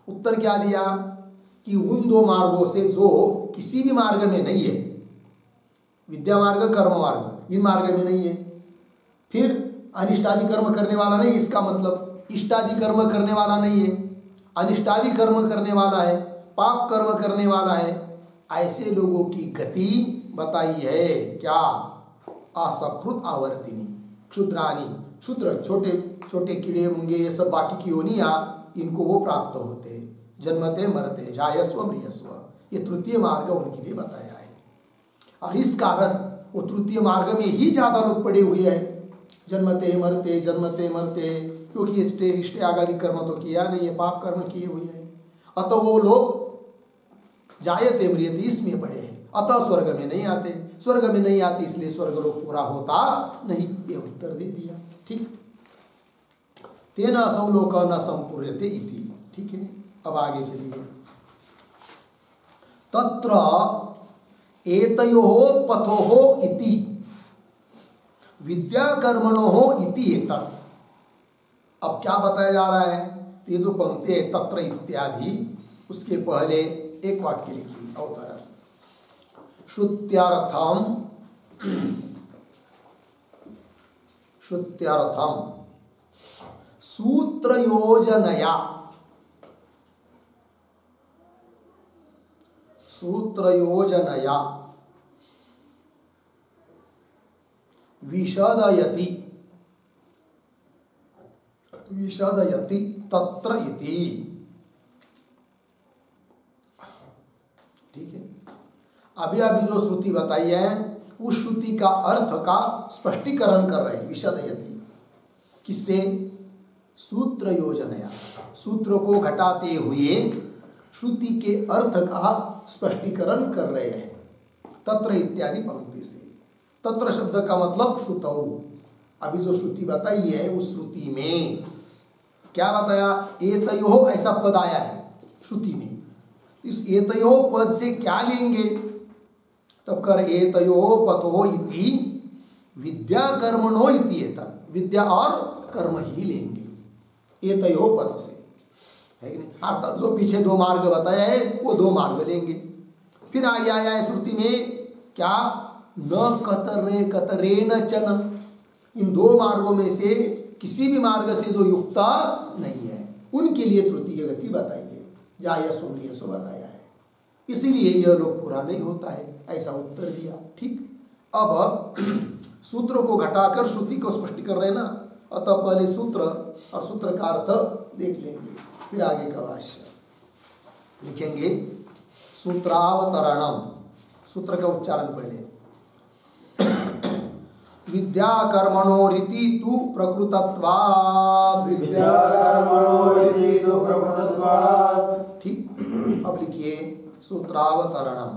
उत्तर क्या दिया, कि उन दो मार्गों से जो किसी भी मार्ग में नहीं है, विद्या मार्ग कर्म मार्ग, इन मार्ग में नहीं है, फिर अनिष्टादि कर्म करने वाला नहीं, इसका मतलब इष्टादि कर्म करने वाला नहीं है, अनिष्टादि कर्म करने वाला है, पाप कर्म करने वाला है, ऐसे लोगों की गति बताई है, क्या, असकृत आवर्तिनी क्षुद्रानी, क्षुद्र छोटे छोटे कीड़े मुंगे ये सब बाकी की योनियां, इनको वो प्राप्त होते, जन्मते मरते जायस्व मृयस्व, ये तृतीय मार्ग उनके लिए बताया है। और इस कारण वो तृतीय मार्ग में ही ज्यादा लोग पड़े हुए हैं, जन्मते मरते जन्मते मरते, क्योंकि इष्ट आगादि कर्म तो किया नहीं है, पाप कर्म किए हुए हैं, अतः वो लोग जायते म्रियते इसमें पड़े हैं, अतः स्वर्ग में नहीं आते, स्वर्ग में नहीं आते इसलिए स्वर्ग लोग पूरा होता नहीं, ये उत्तर दे दिया, ठीक। तेन असौ लोक न संपूर्यते इति, ठीक है। अब आगे चलिए, तत्र एतयोः पथोः इति विद्या कर्मणोः इति एतत्। अब क्या बताया जा रहा है, ये जो पंक्ति है तत्र इत्यादि, उसके पहले एक वाक्य लिखिए अवतरण, श्रुत्यर्थम सूत्रयोजनया, सूत्रयोजनया विशदयति, विशदयति तत्र इति, ठीक है। अभी अभी जो श्रुति बताई है उस श्रुति का अर्थ का स्पष्टीकरण कर रहे हैं, विशदयति, किससे, सूत्र योजनया, सूत्र को घटाते हुए श्रुति के अर्थ का स्पष्टीकरण कर रहे हैं, तत्र इत्यादि पंक्ति से। तत्र शब्द का मतलब श्रुतौ, अभी जो श्रुति बताई है उस श्रुति में क्या बताया, एतयोः ऐसा पद आया है श्रुति में, इस एतयोः पद से क्या लेंगे, तब कर एतयोः पथोः इति विद्या कर्मणो इति एतत्, विद्या और कर्म ही लेंगे एतयोः पद से, है कि नहीं, अर्थात जो पीछे दो मार्ग बताया है वो दो मार्ग लेंगे। फिर आगे आया है श्रुति में क्या, न कतरे कतरेण च न, इन दो मार्गों में से किसी भी मार्ग से जो युक्त नहीं है उनके लिए तृतीय गति बताई है, जायस्व मृयस्व बताया है, इसीलिए यह लोग पूरा नहीं होता है, ऐसा उत्तर दिया, ठीक। अब सूत्र को घटाकर श्रुति को स्पष्ट कर रहे ना, अतः पहले सूत्र और सूत्र का अर्थ देख लेंगे, फिर आगे का भाष्य लिखेंगे। सूत्रावतरणम, सूत्र का उच्चारण पहले विद्या कर्मणो रीति तु प्रकृतत्वात्। विद्या कर्मणो रीति तु प्रकृतत्वात्। ठीक। अब लिखिए सूत्रावतरणम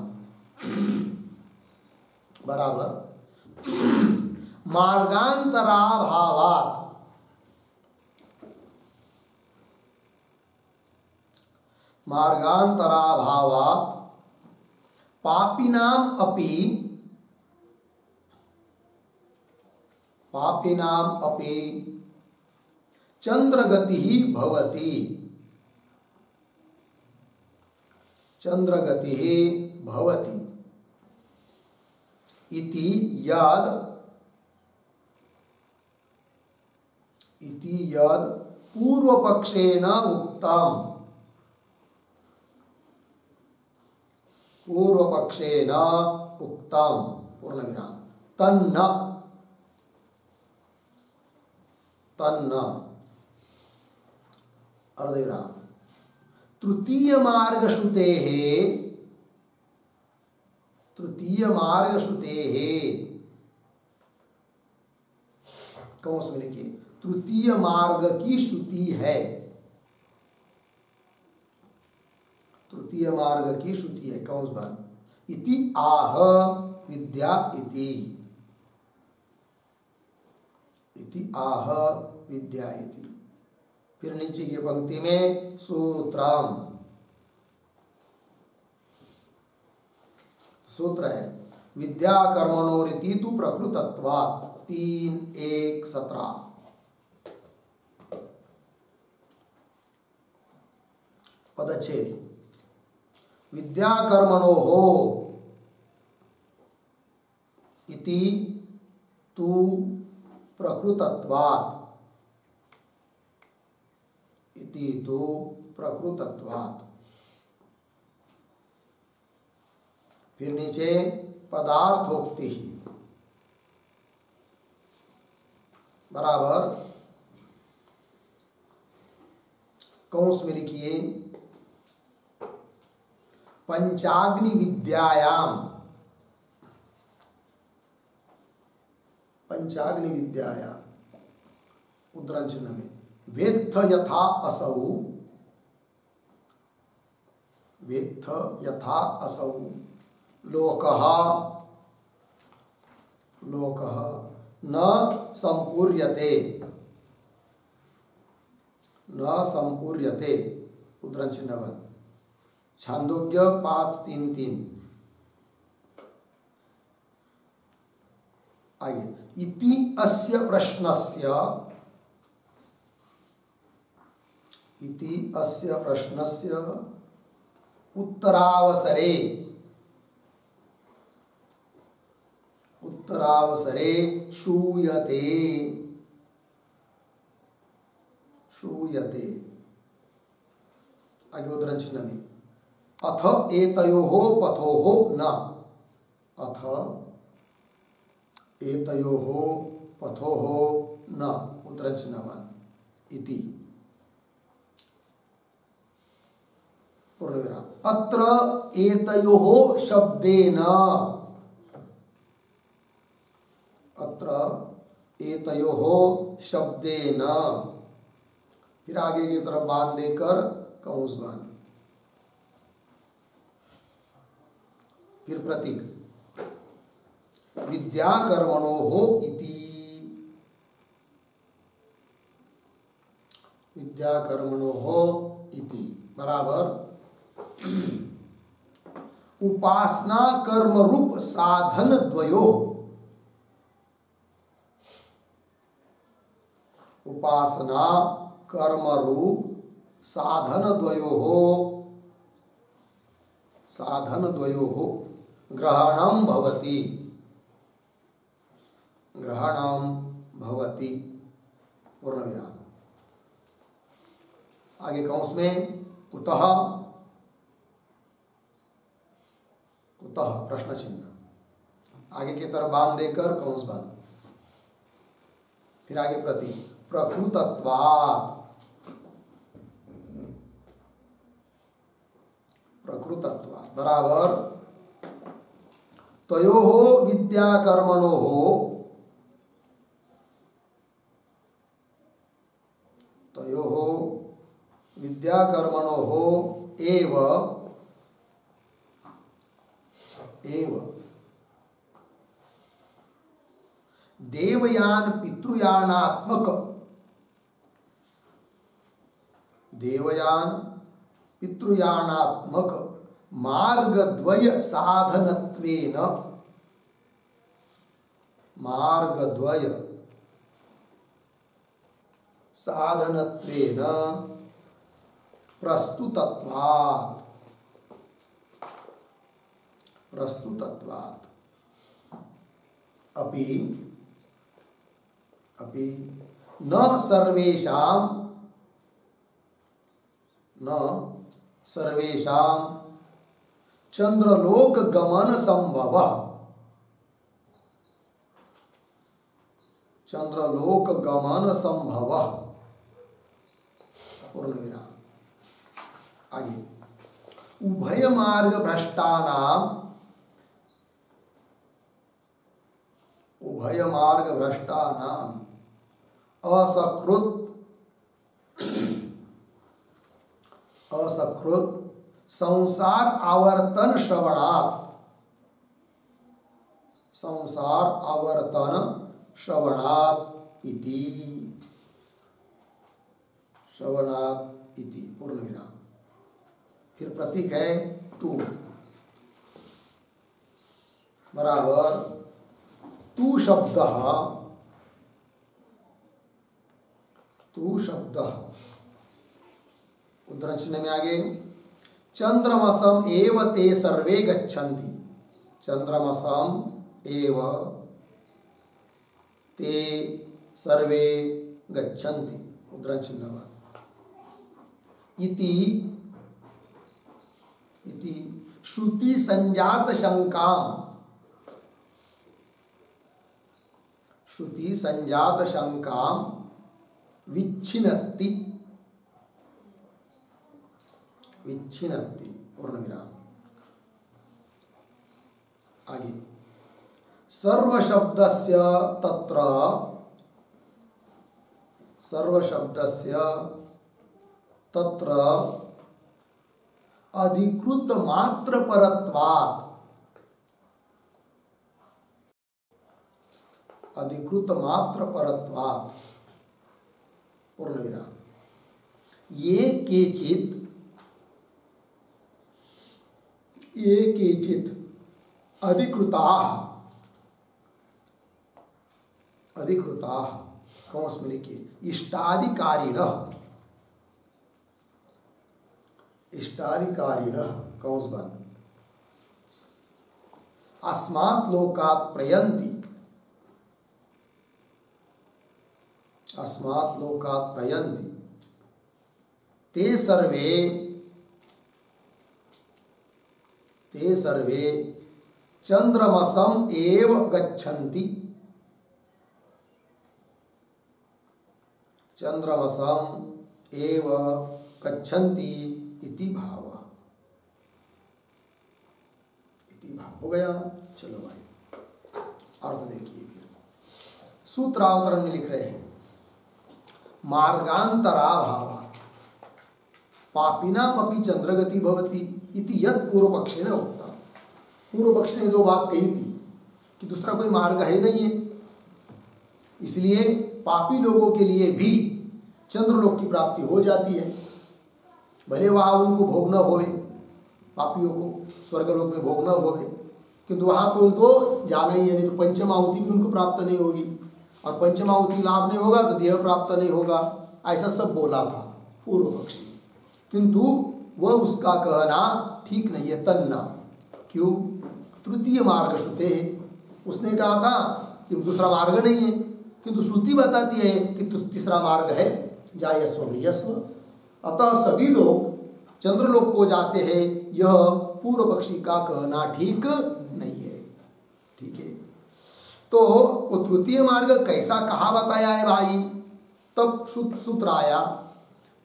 बराबर मार्गांतराभावात् पापिनाम अपि चंद्रगति भवति इति यद पूर्वपक्षेण उक्तम् पूर्णविराम तन्न अर्धविराम तृतीय मार्ग श्रुतेः कौंस में लिखिए तृतीय मार्ग की श्रुति है, तृतीय मार्ग की श्रुति है कौंस बन इति आह विद्या इति आह विद्या इति। फिर नीचे की पंक्ति में सूत्र है विद्या कर्मणो रीति तु प्रकृतत्वात् 3:1:17। पदच्छेद विद्या कर्मणो हो इति तु प्रकृतत्वात् फिर नीचे पदार्थोक्ति बराबर कौंस में लिखिए पंचाग्नि विद्यायाम उद्धरण चिन्ह में वेत्थ यथा असौ लोकः न संपूर्यते उद्धरण चिन्ह बंद। छांदोग्य 5:3-3 आगे इति अस्य प्रश्नस्य उत्तरावसरे श्रूयते आगे उद्धरण चिन्ह में अथ एतयोः पथोः न उद्धरण चिन्ह इति पूर्णविराम अत्र एतयोः शब्देन फिर आगे की तरफ बांध देकर कौंस बांध फिर प्रतीक विद्या कर्मणोः इति बराबर उपासना कर्म रूप साधन द्वयोः उपासना कर्म रूप साधन द्वयोः ग्रहणं भवति पूर्णविराम आगे कौंस में कुतः प्रश्न चिन्ह आगे की तरफ बांध देकर कौंस बांध फिर आगे प्रति प्रकृतत्वात् बराबर तयोः विद्या कर्मणोः विद्या कर्मणो हो एव देवयान पितृयानात्मक मार्गद्वय साधनत्वेन प्रस्तुतत्वात् अपि न सर्वेषां चंद्रलोक गमन संभव पूर्ण विराम। आगे उभय मार्ग भ्रष्टानाम असकृत संसार आवर्तन श्रवणात् इति पूर्ण विराम। फिर प्रतीक है तू बराबर तू शब्द उद्धरण चिन्ह में आगे चंद्रमसम एव ते सर्वे गच्छन्ति। चंद्रमसम एव ते सर्वे गच्छन्ति उद्धरण चिन्ह इति श्रुति संजात शंकाम विच्छिन्नति पूर्ण विराम। आगे सर्वशब्दस्य तत्र अधिकृत मात्र परत्वात् पूर्ण विराम। ये केचित अधिकृता कौंस में लिखिए इष्टाधिकारिणः कौंस बंद अस्मात् लोकात् प्रयन्ति ते सर्वे चंद्रमसम एव गच्छन्ति इति भाव हो गया। चलो भाई अर्थ देखिए। सूत्रावतरण में लिख रहे हैं मार्गांतरा भावात् पापिनाम अपि चंद्रगति भवति इति यत् पूर्व पक्षे ने उक्ता। पूर्व पक्ष ने जो बात कही थी कि दूसरा कोई मार्ग है नहीं है, इसलिए पापी लोगों के लिए भी चंद्रलोक की प्राप्ति हो जाती है, भले वहाँ उनको भोग न होवे, पापियों को स्वर्गलोक में भोग न होवे, किंतु वहाँ तो उनको जाना ही है, नहीं तो पंचमाहुति भी उनको प्राप्त नहीं होगी, और पंचमाहुति लाभ नहीं होगा तो देह प्राप्त नहीं होगा, ऐसा सब बोला था पूर्व पक्षी। किंतु वह उसका कहना ठीक नहीं है, तन्ना क्यों तृतीय मार्ग श्रुते है। उसने कहा था कि दूसरा मार्ग नहीं है, किंतु श्रुति बताती है कि तीसरा मार्ग है, जायस्व प्रियस्व। अतः सभी लोग चंद्रलोक को जाते हैं, यह पूर्व पक्षी का कहना ठीक नहीं है। ठीक है, तो वो तृतीय मार्ग कैसा कहा बताया है भाई, तब सूत्र आया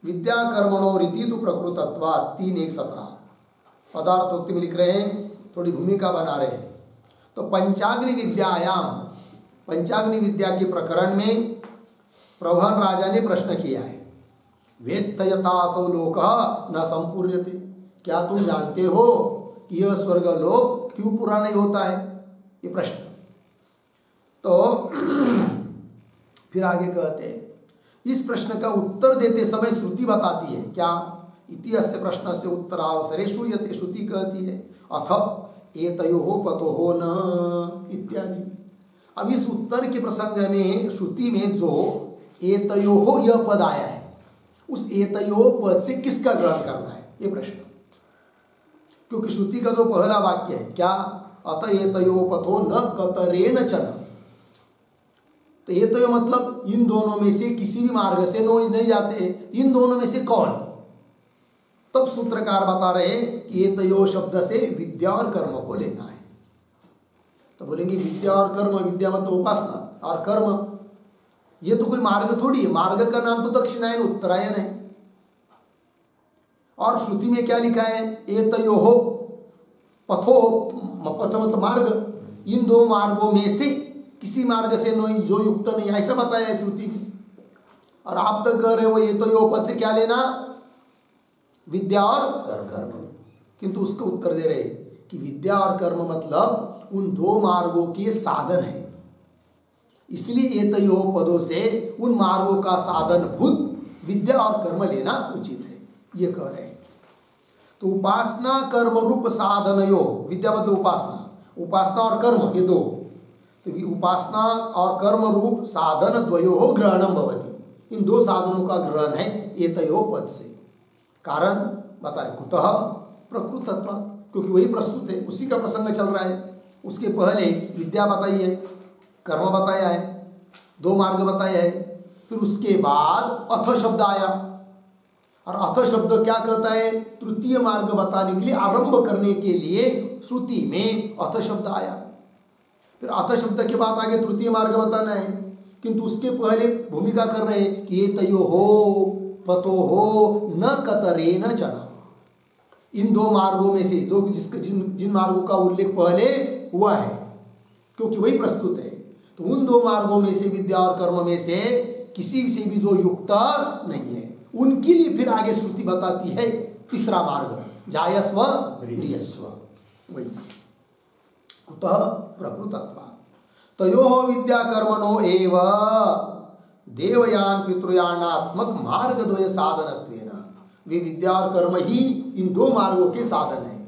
विद्या कर्मणो रीति तो प्रकृतत्वा 3:1-17 पदार्थोक्ति में लिख रहे हैं, थोड़ी भूमिका बना रहे हैं। तो पंचाग्नि विद्या के प्रकरण में प्रभन राजा ने प्रश्न किया है, वेत्तयतासौ लोकः न संपूर्यते, क्या तुम जानते हो कि यह स्वर्ग लोक क्यों पूरा नहीं होता है? ये प्रश्न। तो फिर आगे कहते हैं, इस प्रश्न का उत्तर देते समय श्रुति बताती है क्या? इति अस्य प्रश्नस्य उत्तरावसरे श्रूयते, श्रुति कहती है अथ एतयोः पतोः न इत्यादि। अब इस उत्तर के प्रसंग में श्रुति में जो एतयोः यह पद आया है, उस एतयोः पद से किसका ग्रहण करना है, ये प्रश्न। क्योंकि श्रुति का जो पहला वाक्य है क्या, अत एतयोः पथो न कतरेण चन, तो एतयोः मतलब इन दोनों में से किसी भी मार्ग से नहीं जाते, इन दोनों में से कौन? तब सूत्रकार बता रहे कि एतयोः शब्द से विद्या और कर्म को लेना है। तो बोलेंगे विद्या और कर्म, विद्या मतलब उपासना और कर्म, ये तो कोई मार्ग थोड़ी है। मार्ग का नाम तो दक्षिणायन उत्तरायण है। और श्रुति में क्या लिखा है, एतयोः पथो, पथ मतलब मार्ग, इन दो मार्गों में से किसी मार्ग से नहीं जो युक्त नहीं, ऐसा बताया है श्रुति में। और आप तो कह रहे हो एतयोः पद से क्या लेना, विद्या और कर्म। किंतु उसका उत्तर दे रहे कि विद्या और कर्म मतलब उन दो मार्गों के साधन है, इसलिए एतयोः पदों से उन मार्गों का साधन भूत विद्या और कर्म लेना उचित है, ये कह रहे हैं। तो उपासना कर्म रूप साधनयो, विद्या मतलब उपासना, उपासना और कर्म ये दो, तो उपासना और कर्म रूप साधन द्वयोः ग्रहणम भवति, इन दो साधनों का ग्रहण है एतयोः पद से। कारण बता रहे कुतः प्रकृतत्व, क्योंकि वही प्रस्तुत है, उसी का प्रसंग चल रहा है। उसके पहले विद्या बताई है, कर्म बताया है, दो मार्ग बताया है, फिर उसके बाद अथ शब्द आया। और अथ शब्द क्या कहता है, तृतीय मार्ग बताने के लिए, आरंभ करने के लिए श्रुति में अथ शब्द आया। फिर अथ शब्द के बाद आगे तृतीय मार्ग बताना है, किंतु उसके पहले भूमिका कर रहे हैं कि एतयोः पतोः न कतरेण चन, इन दो मार्गों में से जो जिन मार्गों का उल्लेख पहले हुआ है, क्योंकि वही प्रस्तुत है, तो उन दो मार्गों में से विद्या और कर्म में से किसी से भी जो युक्त नहीं है, उनके लिए फिर आगे श्रुति बताती है तीसरा मार्ग, जायस्व म्रियस्व, वही कुतः प्रकृतत्वात् तयोः विद्या कर्मणो एव देवयान पितृयानात्मक मार्ग द्वय साधनत्वेन, वे विद्या और कर्म ही इन दो मार्गों के साधन है।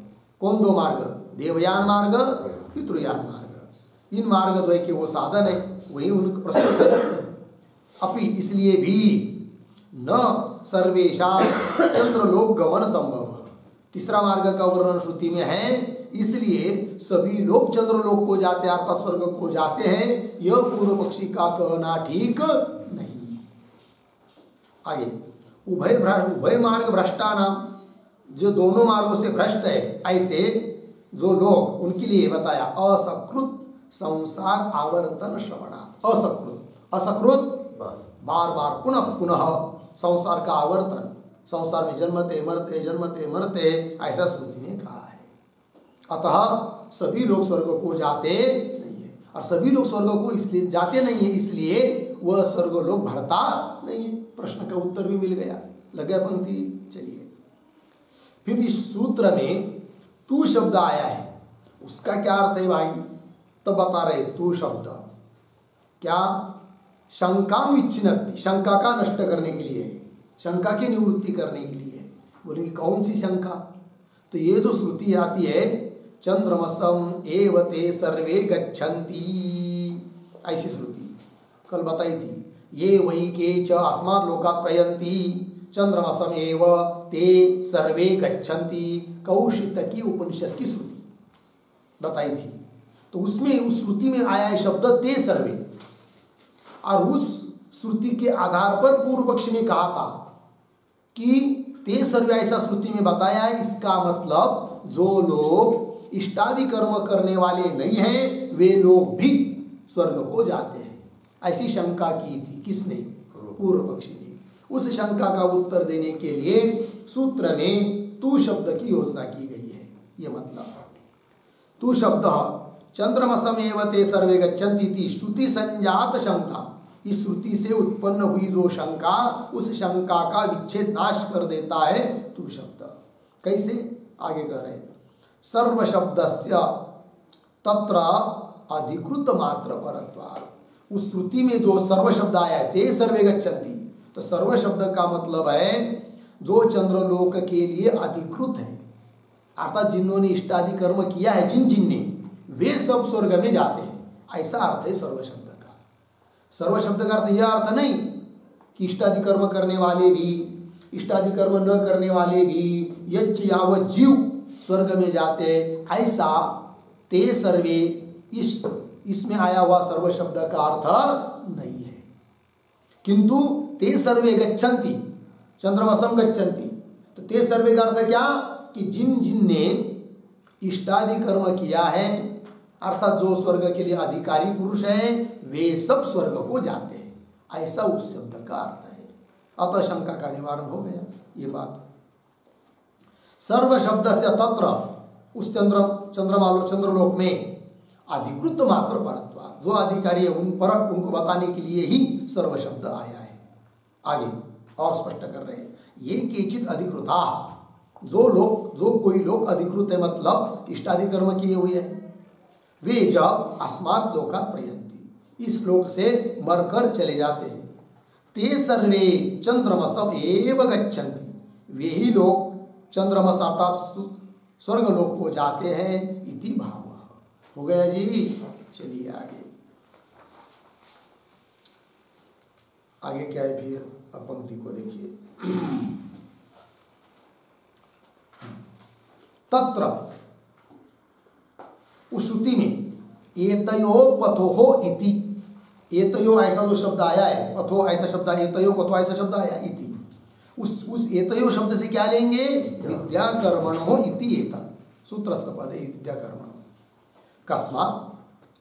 कौन दो मार्ग, देवयान मार्ग, पितृयान मार्ग, इन मार्ग द्वय के वो साधन है, वही उनको प्रस्तुत है। अपि इसलिए भी न सर्वेषां चंद्रलोक गमन संभव, तीसरा मार्ग का वर्णन श्रुति में है, इसलिए सभी लोग चंद्रलोक को जाते अर्थात स्वर्ग को जाते हैं, यह पूर्व पक्षी का कहना ठीक नहीं। आगे उभय मार्ग भ्रष्टा नाम, जो दोनों मार्गों से भ्रष्ट है ऐसे जो लोग, उनके लिए बताया असकृत संसार आवर्तन श्रवणात्, असकृत बार बार पुनः पुनः संसार का आवर्तन, संसार में जन्मते मरते जन्मते मरते, ऐसा श्रुति ने कहा है। अतः सभी लोग स्वर्ग को जाते नहीं है, और सभी लोग स्वर्ग को इसलिए जाते नहीं है, इसलिए वह स्वर्ग लोग भरता नहीं है। प्रश्न का उत्तर भी मिल गया, लगे पंक्ति। चलिए फिर इस सूत्र में तू शब्द आया है, उसका क्या अर्थ है भाई, तो बता रहे तू शब्द क्या, शंका विच्छिन्नति, शंका का नष्ट करने के लिए, शंका की निवृत्ति करने के लिए। बोलेंगे कौन सी शंका, तो ये जो श्रुति आती है चंद्रमसम एव ते सर्वे गच्छन्ति, ऐसी श्रुति कल बताई थी, ये वही के च अस्मात् लोकात् प्रयन्ति चंद्रमसम एव ते सर्वे गच्छन्ति, कौशितकी उपनिषद की श्रुति बताई थी। तो उसमें उस श्रुति में आया है शब्द ते सर्वे, और उस श्रुति के आधार पर पूर्व पक्ष ने कहा था कि ते सर्वे ऐसा श्रुति में बताया है, इसका मतलब जो लोग इष्टादि कर्म करने वाले नहीं हैं वे लोग भी स्वर्ग को जाते हैं, ऐसी शंका की थी। किसने, पूर्व पक्षी ने। उस शंका का उत्तर देने के लिए सूत्र में तू शब्द की योजना की गई है। ये मतलब तू शब्द चंद्रमसम एव ते सर्वे गच्छन्ति इति श्रुति संजात शंका, इस श्रुति से उत्पन्न हुई जो शंका, उस शंका का विच्छेद नाश कर देता है तू शब्द। कैसे? आगे कह रहे हैं सर्व शब्दस्य तत्र अधिकृत मात्र परत्वात्। उस श्रुति में जो सर्व शब्द आया है, ते सर्वे गच्छन्ति, तो सर्व शब्द का मतलब है जो चंद्रलोक के लिए अधिकृत है, अर्थात जिन्होंने इष्टादि कर्म किया है, जिन ने, वे सब स्वर्ग में जाते हैं, ऐसा अर्थ है सर्व शब्द का। सर्व शब्द का अर्थ यह अर्थ नहीं कि इष्टादि कर्म करने वाले भी, इष्टादि कर्म न करने वाले भी, यज्ञ यावत जीव स्वर्ग में जाते, ऐसा ते सर्वे इसमें आया हुआ सर्व शब्द का अर्थ नहीं है। किंतु ते सर्वे गच्छन्ति चंद्रमसम गच्छन्ति, तो ते सर्वे का अर्थ क्या कि जिन ने इष्टादि कर्म किया है, अर्थात जो स्वर्ग के लिए अधिकारी पुरुष हैं, वे सब स्वर्ग को जाते हैं, ऐसा उस शब्द का अर्थ है। अतः शंका का निवारण हो गया ये बात। सर्व शब्द से तत्र उस चंद्रलोक में अधिकृत मात्र परत्वा, जो अधिकारी है उन पर, उनको बताने के लिए ही सर्व शब्द आया है। आगे और स्पष्ट कर रहे हैं, ये केचित अधिकृता, जो कोई लोग अधिकृत है, मतलब इष्टादि कर्म किए हुए हैं, वे जब अस्मात् लोकात् प्रयन्ति, इस लोक से मरकर चले जाते हैं, ते सर्वे चंद्रमसम एव गच्छन्ति, वे ही लोग चंद्रमस अर्थात स्वर्ग लोक को जाते हैं, इति भाव। हो गया जी। चलिए आगे क्या है फिर, अब पंक्ति को देखिए। तत्र उस श्रुति में एतयो पथो इति, एतयो ऐसा जो शब्द आया है, पथो ऐसा शब्द, एतयो पथो ऐसा शब्द आया इति, उस एतयो शब्द से क्या लेंगे? विद्या कर्मणो इति एतत् सूत्रस्थ पद है विद्या कर्मणो। कस्मात्,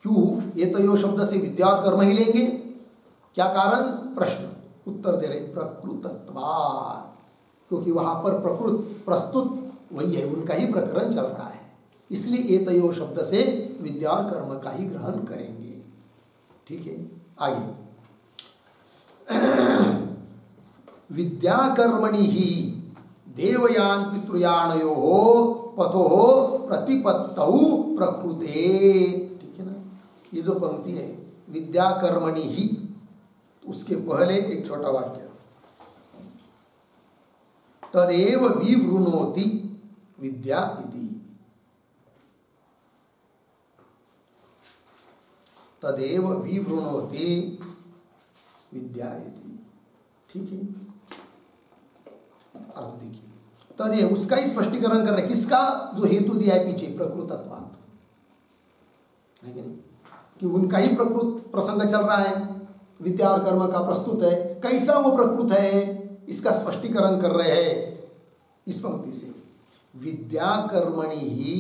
क्यों एतयो शब्द से विद्या और कर्म ही लेंगे? क्या कारण? प्रश्न उत्तर दे रहे, प्रकृतत्वात्, क्योंकि वहां पर प्रकृत प्रस्तुत वही है, उनका ही प्रकरण चल रहा है, इसलिए एतयो शब्द से विद्या और कर्म का ही ग्रहण करेंगे। ठीक है, आगे विद्या कर्मणि ही देवयान पितृयानयोः पथोः प्रतिपत्तौ प्रकृते। ठीक है ना, ये जो पंक्ति है विद्या कर्मणि ही, उसके पहले एक छोटा वाक्य, तदेव विवृणोति विद्या इति, तदेव विवृणोति विद्या इति। ठीक है, अर्थ देखिए, तदेव उसका ही स्पष्टीकरण कर रहे, किसका? जो हेतु दिया है पीछे, प्रकृतत्वात्, है कि नहीं, कि उनका ही प्रकृत प्रसंग चल रहा है, विद्या और कर्म का प्रस्तुत है, कैसा वो प्रकृत है इसका स्पष्टीकरण कर रहे हैं इस पंक्ति से। विद्या कर्मणि ही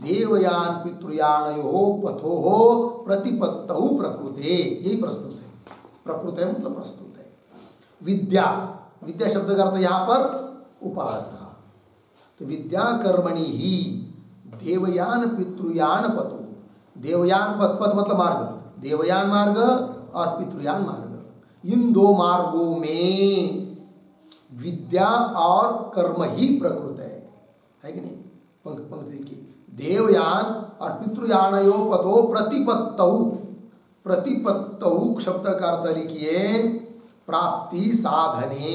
देवयान पितृयानयोः पथोः प्रतिपत्तौ प्रकृते, यही प्रस्तुत है, प्रकृत है मतलब प्रस्तुत है। विद्या, विद्या शब्द का अर्थ यहाँ पर उपासना, तो विद्या कर्मणि ही देवयान पितृयान पथो, देवयान पथ, पथ मतलब मार्ग, देवयान मार्ग और पितृयान मार्ग, इन दो मार्गों में विद्या और कर्म ही प्रकृत है कि नहीं? पंक्ति देखिए, देवयान और पितृयानयो पथो प्रतिपत्तौ, प्रतिपत्तौ शब्द का अर्थ लिखिए प्राप्ति साधने,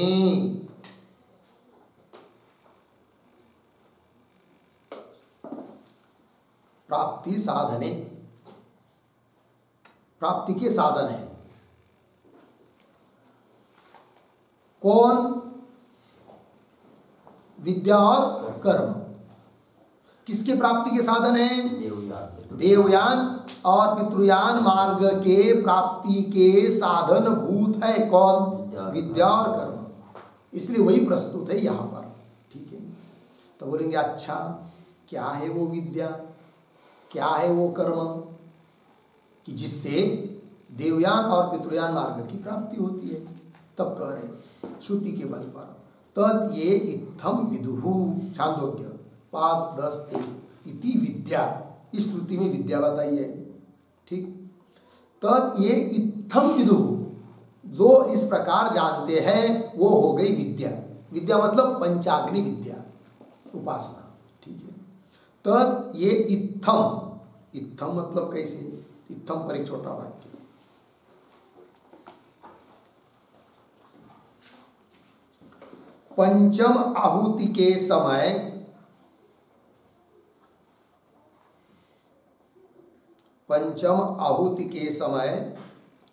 प्राप्ति साधने, प्राप्ति के साधन है। कौन? विद्या और कर्म। किसके प्राप्ति के साधन है? देवयान और पितृयान मार्ग के प्राप्ति के साधन भूत है कौन? विद्या और कर्म, इसलिए वही प्रस्तुत है यहाँ पर। ठीक है, तो बोलेंगे अच्छा क्या है वो विद्या, क्या है वो कर्म, कि जिससे देवयान और पितृयान मार्ग की प्राप्ति होती है। तब कह रहे श्रुति के बल पर, तद ये इत्थम विदुहु, छांदोग्य 5:10 इति विद्या, इस श्रुति में विद्या बताई है। ठीक, तद ये इत्थम विदुहु, जो इस प्रकार जानते हैं वो हो गई विद्या। विद्या मतलब पंचाग्नि विद्या, उपासना। ठीक है। तद ये इत्थम, इत्थम मतलब कैसे? इत्थम पर एक छोटा वाक्य, पंचम आहुति के समय, पंचम आहुति के समय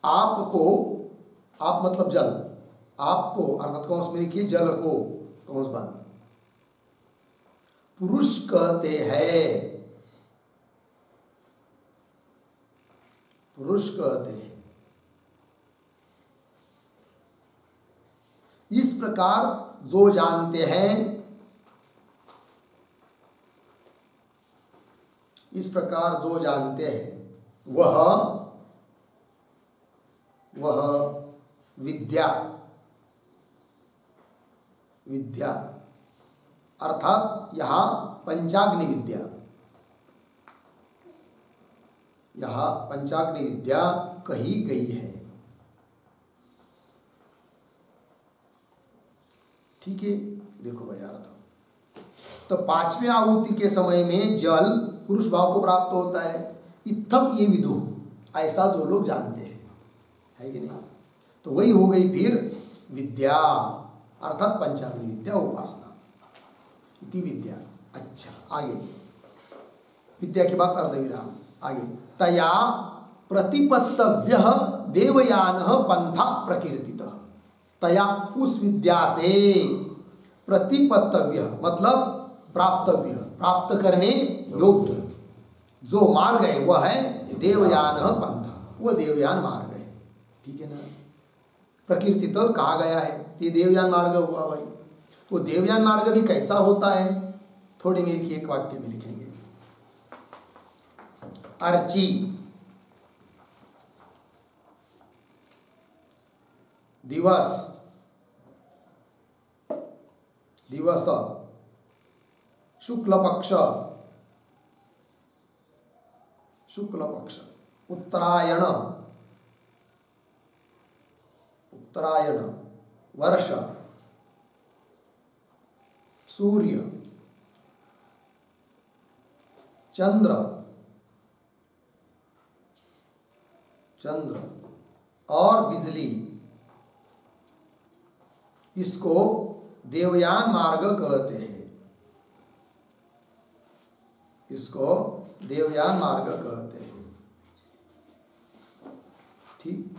आपको, आप मतलब जल, आपको अर्थात कौंस में लिखिए जल को, कौंस बंद, पुरुष कहते हैं, पुरुष कहते हैं। इस प्रकार जो जानते हैं, इस प्रकार जो जानते हैं वह विद्या, विद्या अर्थात यहां पंचाग्नि विद्या, यहां पंचाग्नि विद्या कही गई है। ठीक है, देखो भाई अर्थ। तो पांचवें आहुति के समय में जल पुरुष भाव को प्राप्त होता है। इत्थम ये विदु, ऐसा जो लोग जानते हैं, है कि नहीं? तो वही हो गई फिर विद्या अर्थात पंचाग्नि विद्या, उपासना, इति विद्या। अच्छा, आगे विद्या के बाद अर्धविराम, आगे तया प्रतिपत्तव्य देवयान पंथा प्रकीर्तितः। तया उस विद्या से, प्रतिपत्तव्य मतलब प्राप्तव्य, प्राप्त करने योग्य जो मार्ग है वह है देवयान पंथा, वह देवयान मार्ग है। ठीक है ना? प्रकीर्तित कहा गया है, ये देवयान मार्ग हुआ भाई। तो देवयान मार्ग भी कैसा होता है? थोड़ी मेरी एक वाक्य में लिखेंगे। अर्ची दिवस, दिवस शुक्ल पक्ष, शुक्ल पक्ष, उत्तरायण, उत्तरायण, वर्ष, सूर्य, चंद्र, चंद्र और बिजली, इसको देवयान मार्ग कहते हैं, इसको देवयान मार्ग कहते हैं। ठीक,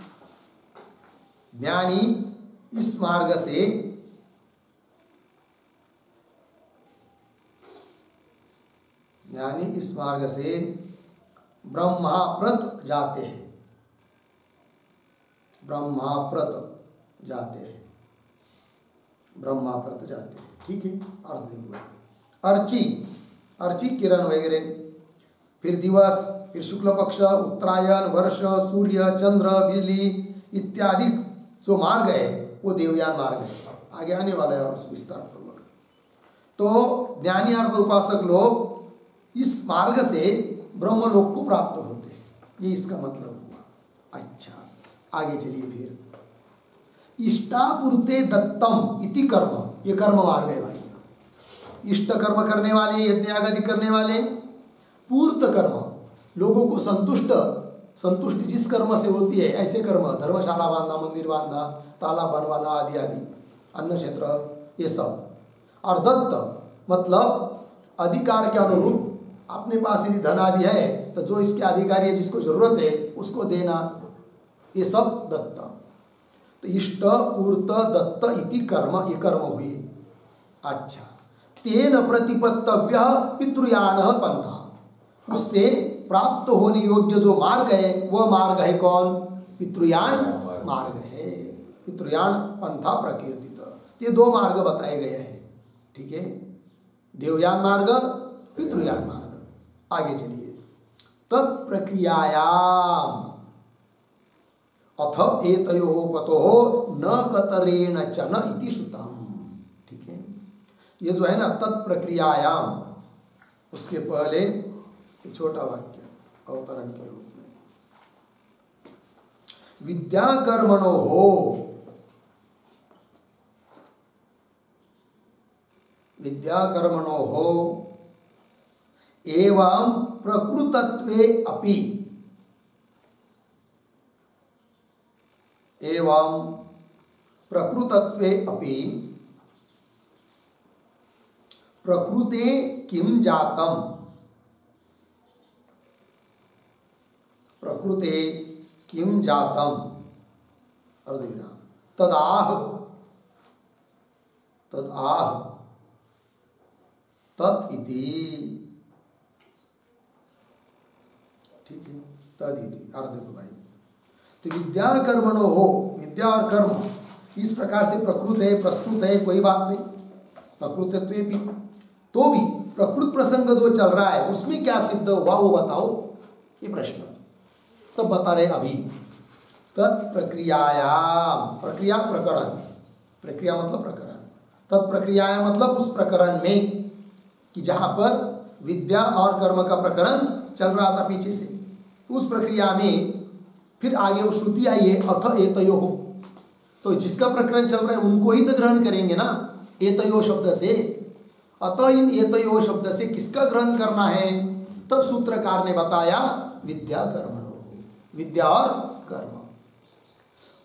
ज्ञानी इस मार्ग से, ज्ञानी इस मार्ग से ब्रह्माप्रत जाते हैं, ब्रह्माप्रत जाते हैं, ब्रह्माप्रत जाते हैं। ठीक है, अर्थ देखो। अर्ची, अर्ची किरण वगैरह, फिर दिवस, फिर शुक्ल पक्ष, उत्तरायण, वर्ष, सूर्य, चंद्र, बिजली इत्यादि जो मार्ग है वो देवयान मार्ग है। आगे आने वाला है और विस्तार पूर्वक। तो ज्ञानी अर्थ उपासक लोग इस मार्ग से ब्रह्मलोक को प्राप्त होते हैं, ये इसका मतलब हुआ। अच्छा, आगे चलिए फिर। इष्टापूर्ते दत्तम इति कर्म, ये कर्म मार्ग है भाई। इष्ट कर्म करने वाले, यज्ञादि करने वाले, पूर्त कर्म लोगों को संतुष्ट, संतुष्टि जिस कर्म से होती है ऐसे कर्म, धर्मशाला बांधना, मंदिर बांधना, तालाब बनवाना आदि आदि, अन्न क्षेत्र, ये सब। और दत्त मतलब अधिकार के अनुरूप, अपने पास यदि धन आदि है तो जो इसके अधिकारी है, जिसको जरूरत है उसको देना, ये सब दत्त। तो इष्ट पूर्त दत्त इति कर्म, ये कर्म हुई। अच्छा, तेन प्रतिपत्तव्य पितृयान पंथा, उससे प्राप्त होने योग्य जो मार्ग है वह मार्ग है कौन? पितृयान मार्ग है। पितृयान पंथा प्रकीर्तित, ये दो मार्ग बताए गए हैं। ठीक है, देवयान मार्ग, पितृयान मार्ग। आगे चलिए। तत्प्रक्रियायाम अथ एतयोः पतोः न कतरेण च न इति श्रुतम्। ठीक है, ये जो है ना तत्प्रक्रियायाम, उसके पहले एक छोटा वाक्य अवतरण के रूप में। विद्या कर्मणो हो, विद्या कर्मणो हो एवं प्रकृतत्वे अपि, एवं प्रकृतत्वे अपि प्रकृते किम जातम, प्रकृते किम जातम अर्धविराम तदाह, तदाह तत् इति, ठीक है, तद इति अर्ध को भाई। तो विद्या कर्मणो हो, विद्या और कर्म इस प्रकार से प्रकृत है, प्रस्तुत है, कोई बात नहीं, प्रकृतत्वे भी, तो भी प्रकृत प्रसंग जो चल रहा है उसमें क्या सिद्ध हुआ वो बताओ, ये प्रश्न तो बता रहे अभी। तत्प्रक्रियायाम, प्रक्रिया प्रकरण, प्रक्रिया मतलब प्रकरण, तत्प्रक्रिया मतलब उस प्रकरण में कि जहां पर विद्या और कर्म का प्रकरण चल रहा था पीछे से, उस प्रक्रिया में फिर आगे वो श्रुति आई है अथ एतयो, तो जिसका प्रकरण चल रहा है उनको ही तो ग्रहण करेंगे ना एतयो शब्द से। अतः इन एतयो शब्द से किसका ग्रहण करना है, तब सूत्रकार ने बताया विद्या कर्मणो, विद्या और कर्म।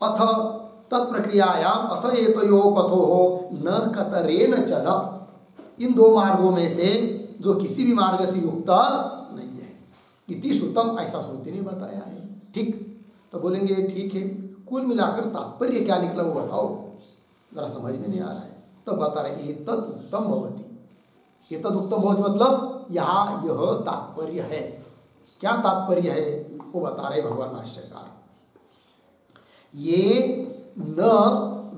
अथ तत्प्रक्रियायाम अथ एतयो पथो न कतरेन चल, इन दो मार्गों में से जो किसी भी मार्ग से युक्त नहीं है, इति श्रुतम, ऐसा श्रुति ने बताया है। ठीक, तो बोलेंगे ठीक है, कुल मिलाकर तात्पर्य क्या निकला वो बताओ, जरा समझ में नहीं आ रहा है। तब बता रहे एतद उत्तम भवति, एतद उत्तम भवति मतलब यहाँ यह तात्पर्य है। क्या तात्पर्य है वो बता रहे भगवान भाष्यकार, ये न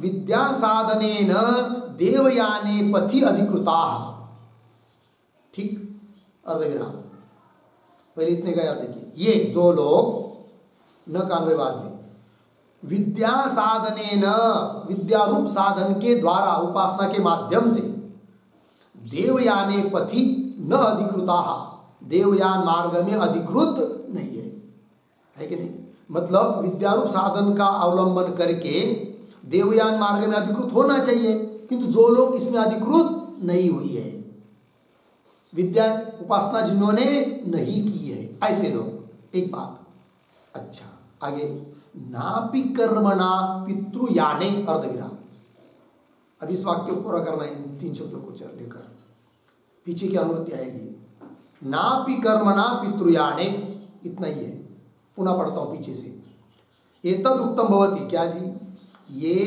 विद्या साधनेन देवयाने पथि अधिकृता, ठीक, अर्धविराम, पहले इतने का याद देखिए, ये जो लोग न कानवे बाद में विद्या साधनेन, विद्या रूप साधन के द्वारा उपासना के माध्यम से देवयाने पथि न अधिकृता, देवयान मार्ग में अधिकृत नहीं है कि नहीं, मतलब विद्या रूप साधन का अवलंबन करके देवयान मार्ग में अधिकृत होना चाहिए, किंतु जो लोग इसमें अधिकृत नहीं हुई है, विद्या उपासना जिन्होंने नहीं की है, ऐसे लोग, एक बात। अच्छा आगे, नापि कर्मणा पितृयाने अर्धविराम, अब इस वाक्य को पूरा करना है, इन तीन शब्दों को लेकर पीछे की अनुमति आएगी। नापि कर्मणा पितृयाने, इतना ही है, पुनः पढ़ता हूं पीछे से। एतद उत्तम भवति, क्या जी, ये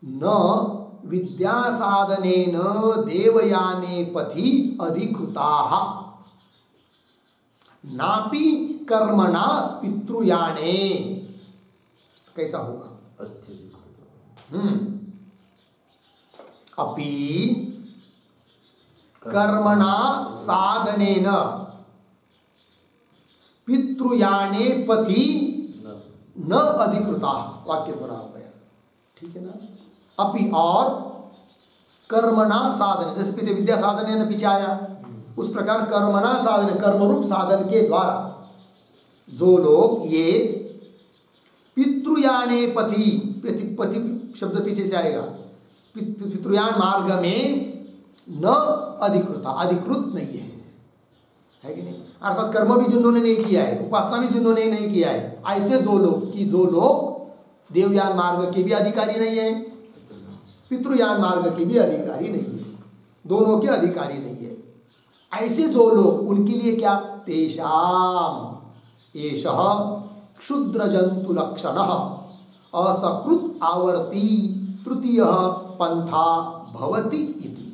न विद्या साधनेन देवयाने पथि अधिकृताः, नापि कर्मणा पितृयाने, कैसा होगा, अपि कर्मणा साधनेन पितृयाने पथि न अधिकृता, वाक्य पूरा हो गया, ठीक है ना। अपि और कर्मणा साधन, जैसे पीछे विद्या साधन ने पीछे आया, उस प्रकार कर्मणा साधन, कर्मरूप साधन के द्वारा जो लोग ये पितृयाने पथि, पथि शब्द पीछे से आएगा, पितृयान मार्ग में न अधिकृता, अधिकृत नहीं है कि नहीं, अर्थात कर्म भी जिन्होंने नहीं किया है, उपासना भी जिन्होंने नहीं किया है, ऐसे जो लोग कि जो लोग देवयान मार्ग के भी अधिकारी नहीं है, पितृयान मार्ग के भी अधिकारी नहीं है, दोनों के अधिकारी नहीं है, ऐसे जो लोग, उनके लिए क्या, तेषाम एषः क्षुद्र जंतु लक्षण असकृत आवर्ती तृतीय पंथा भवति इति,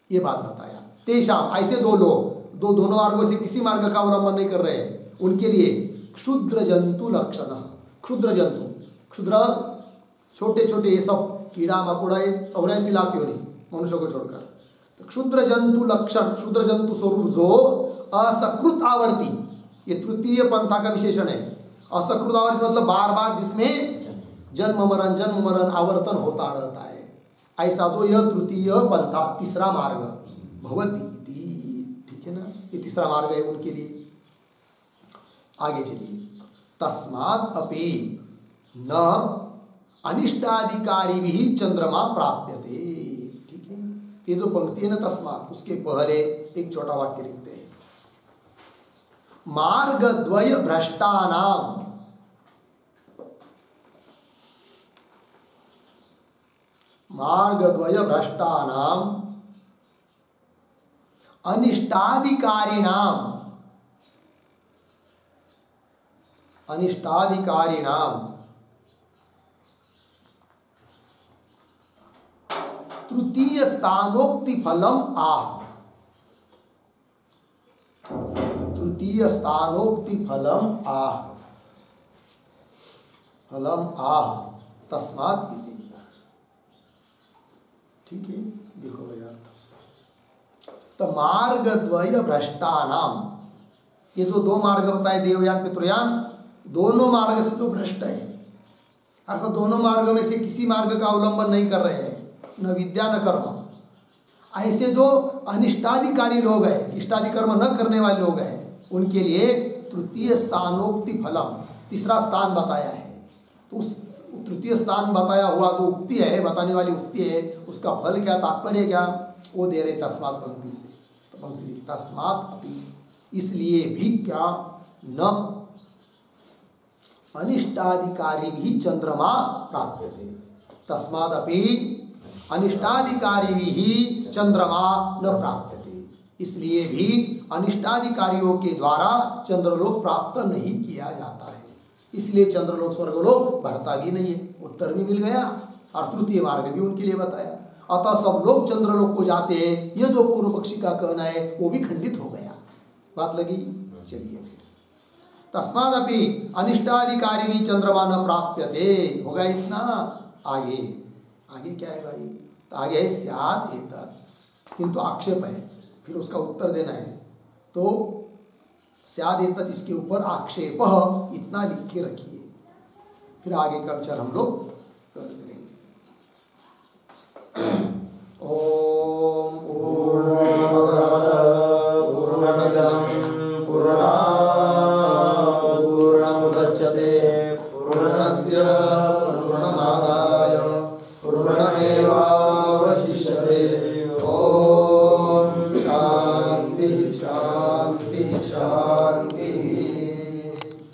ये बात बताया। तेषाम, ऐसे जो लोग दो दोनों मार्गों से किसी मार्ग का अवलंबन नहीं कर रहे हैं, उनके लिए क्षुद्र जंतु लक्षण, क्षुद्र जंतु, क्षुद्र छोटे छोटे ये सब कीड़ा मकोड़ा, ये सब शिला क्यों नहीं, मनुष्य को छोड़कर, तो क्षुद्र जंतु लक्षण, क्षुद्र जंतु स्वरूप जो असकृत आवर्ती, ये तृतीय पंथा का विशेषण है। असकृत आवर्ती मतलब बार बार जिसमें जन्म मरण आवर्तन होता रहता है, ऐसा जो यह तृतीय पंथा, तीसरा मार्ग भवति इति, ठीक है ना, ये तीसरा मार्ग है उनके लिए। आगे चलिए, तस्मात् अपि न अनिष्टाधिकारी भी चंद्रमा प्राप्यते। ठीक है, ये जो पंक्ति है ना तस्मात्, उसके पहले एक छोटा वाक्य लिखते हैं, मार्गद्वय भ्रष्टानाम अनिष्टाधिकारिणाम तृतीय स्थानोक्ति फलम आह। तृतीय स्थानोक्ति फलम आह तस्मात् इति। ठीक है, देखो भैया, तो मार्गद्वय भ्रष्टानाम, ये जो दो मार्ग बताए देवयान पितृयान, दोनों मार्ग से तो भ्रष्ट है, अर्थात दोनों मार्ग में से किसी मार्ग का अवलंबन नहीं कर रहे हैं, न विद्या न कर्म। ऐसे जो अनिष्टाधिकारी लोग हैं, इष्टादि कर्म न करने वाले लोग हैं, उनके लिए तृतीय स्थानोक्ति फलम, तीसरा स्थान बताया है। तो उस तृतीय स्थान बताया हुआ जो उक्ति है, बताने वाली उक्ति है, उसका फल क्या, तात्पर्य क्या, वो दे रहे तस्मात् पंक्ति से। तो पंक्ति तस्मात् अपि, इसलिए भी क्या, न अनिष्टाधिकारी भी चंद्रमा प्राप्यते। तस्मात् अपि अनिष्टाधिकारी भी चंद्रमा न प्राप्यते, इसलिए भी अनिष्टाधिकारियों के द्वारा चंद्रलोक प्राप्त नहीं किया जाता है। इसलिए चंद्रलोक स्वर्गलोक बढ़ता भी नहीं है, उत्तर भी मिल गया और तृतीय मार्ग भी उनके लिए बताया। अतः सब लोग चंद्रलोक को जाते हैं, ये जो पूर्व पक्षी का कहना है वो भी खंडित हो गया। बात लगी? चलिए फिर, तस्मादपि अनिष्टाधिकारी भी चंद्रमा न प्राप्यते, होगा इतना। आगे आगे क्या है भाई? तो आगे है स्यात् एतत्, किंतु आक्षेप है, फिर उसका उत्तर देना है। तो स्यात् एतत्, इसके ऊपर आक्षेप इतना लिख के रखिए, फिर आगे का विचार हम लोग करेंगे। ओम पूर्णमदः पूर्णमुदच्यते पूर्णस्य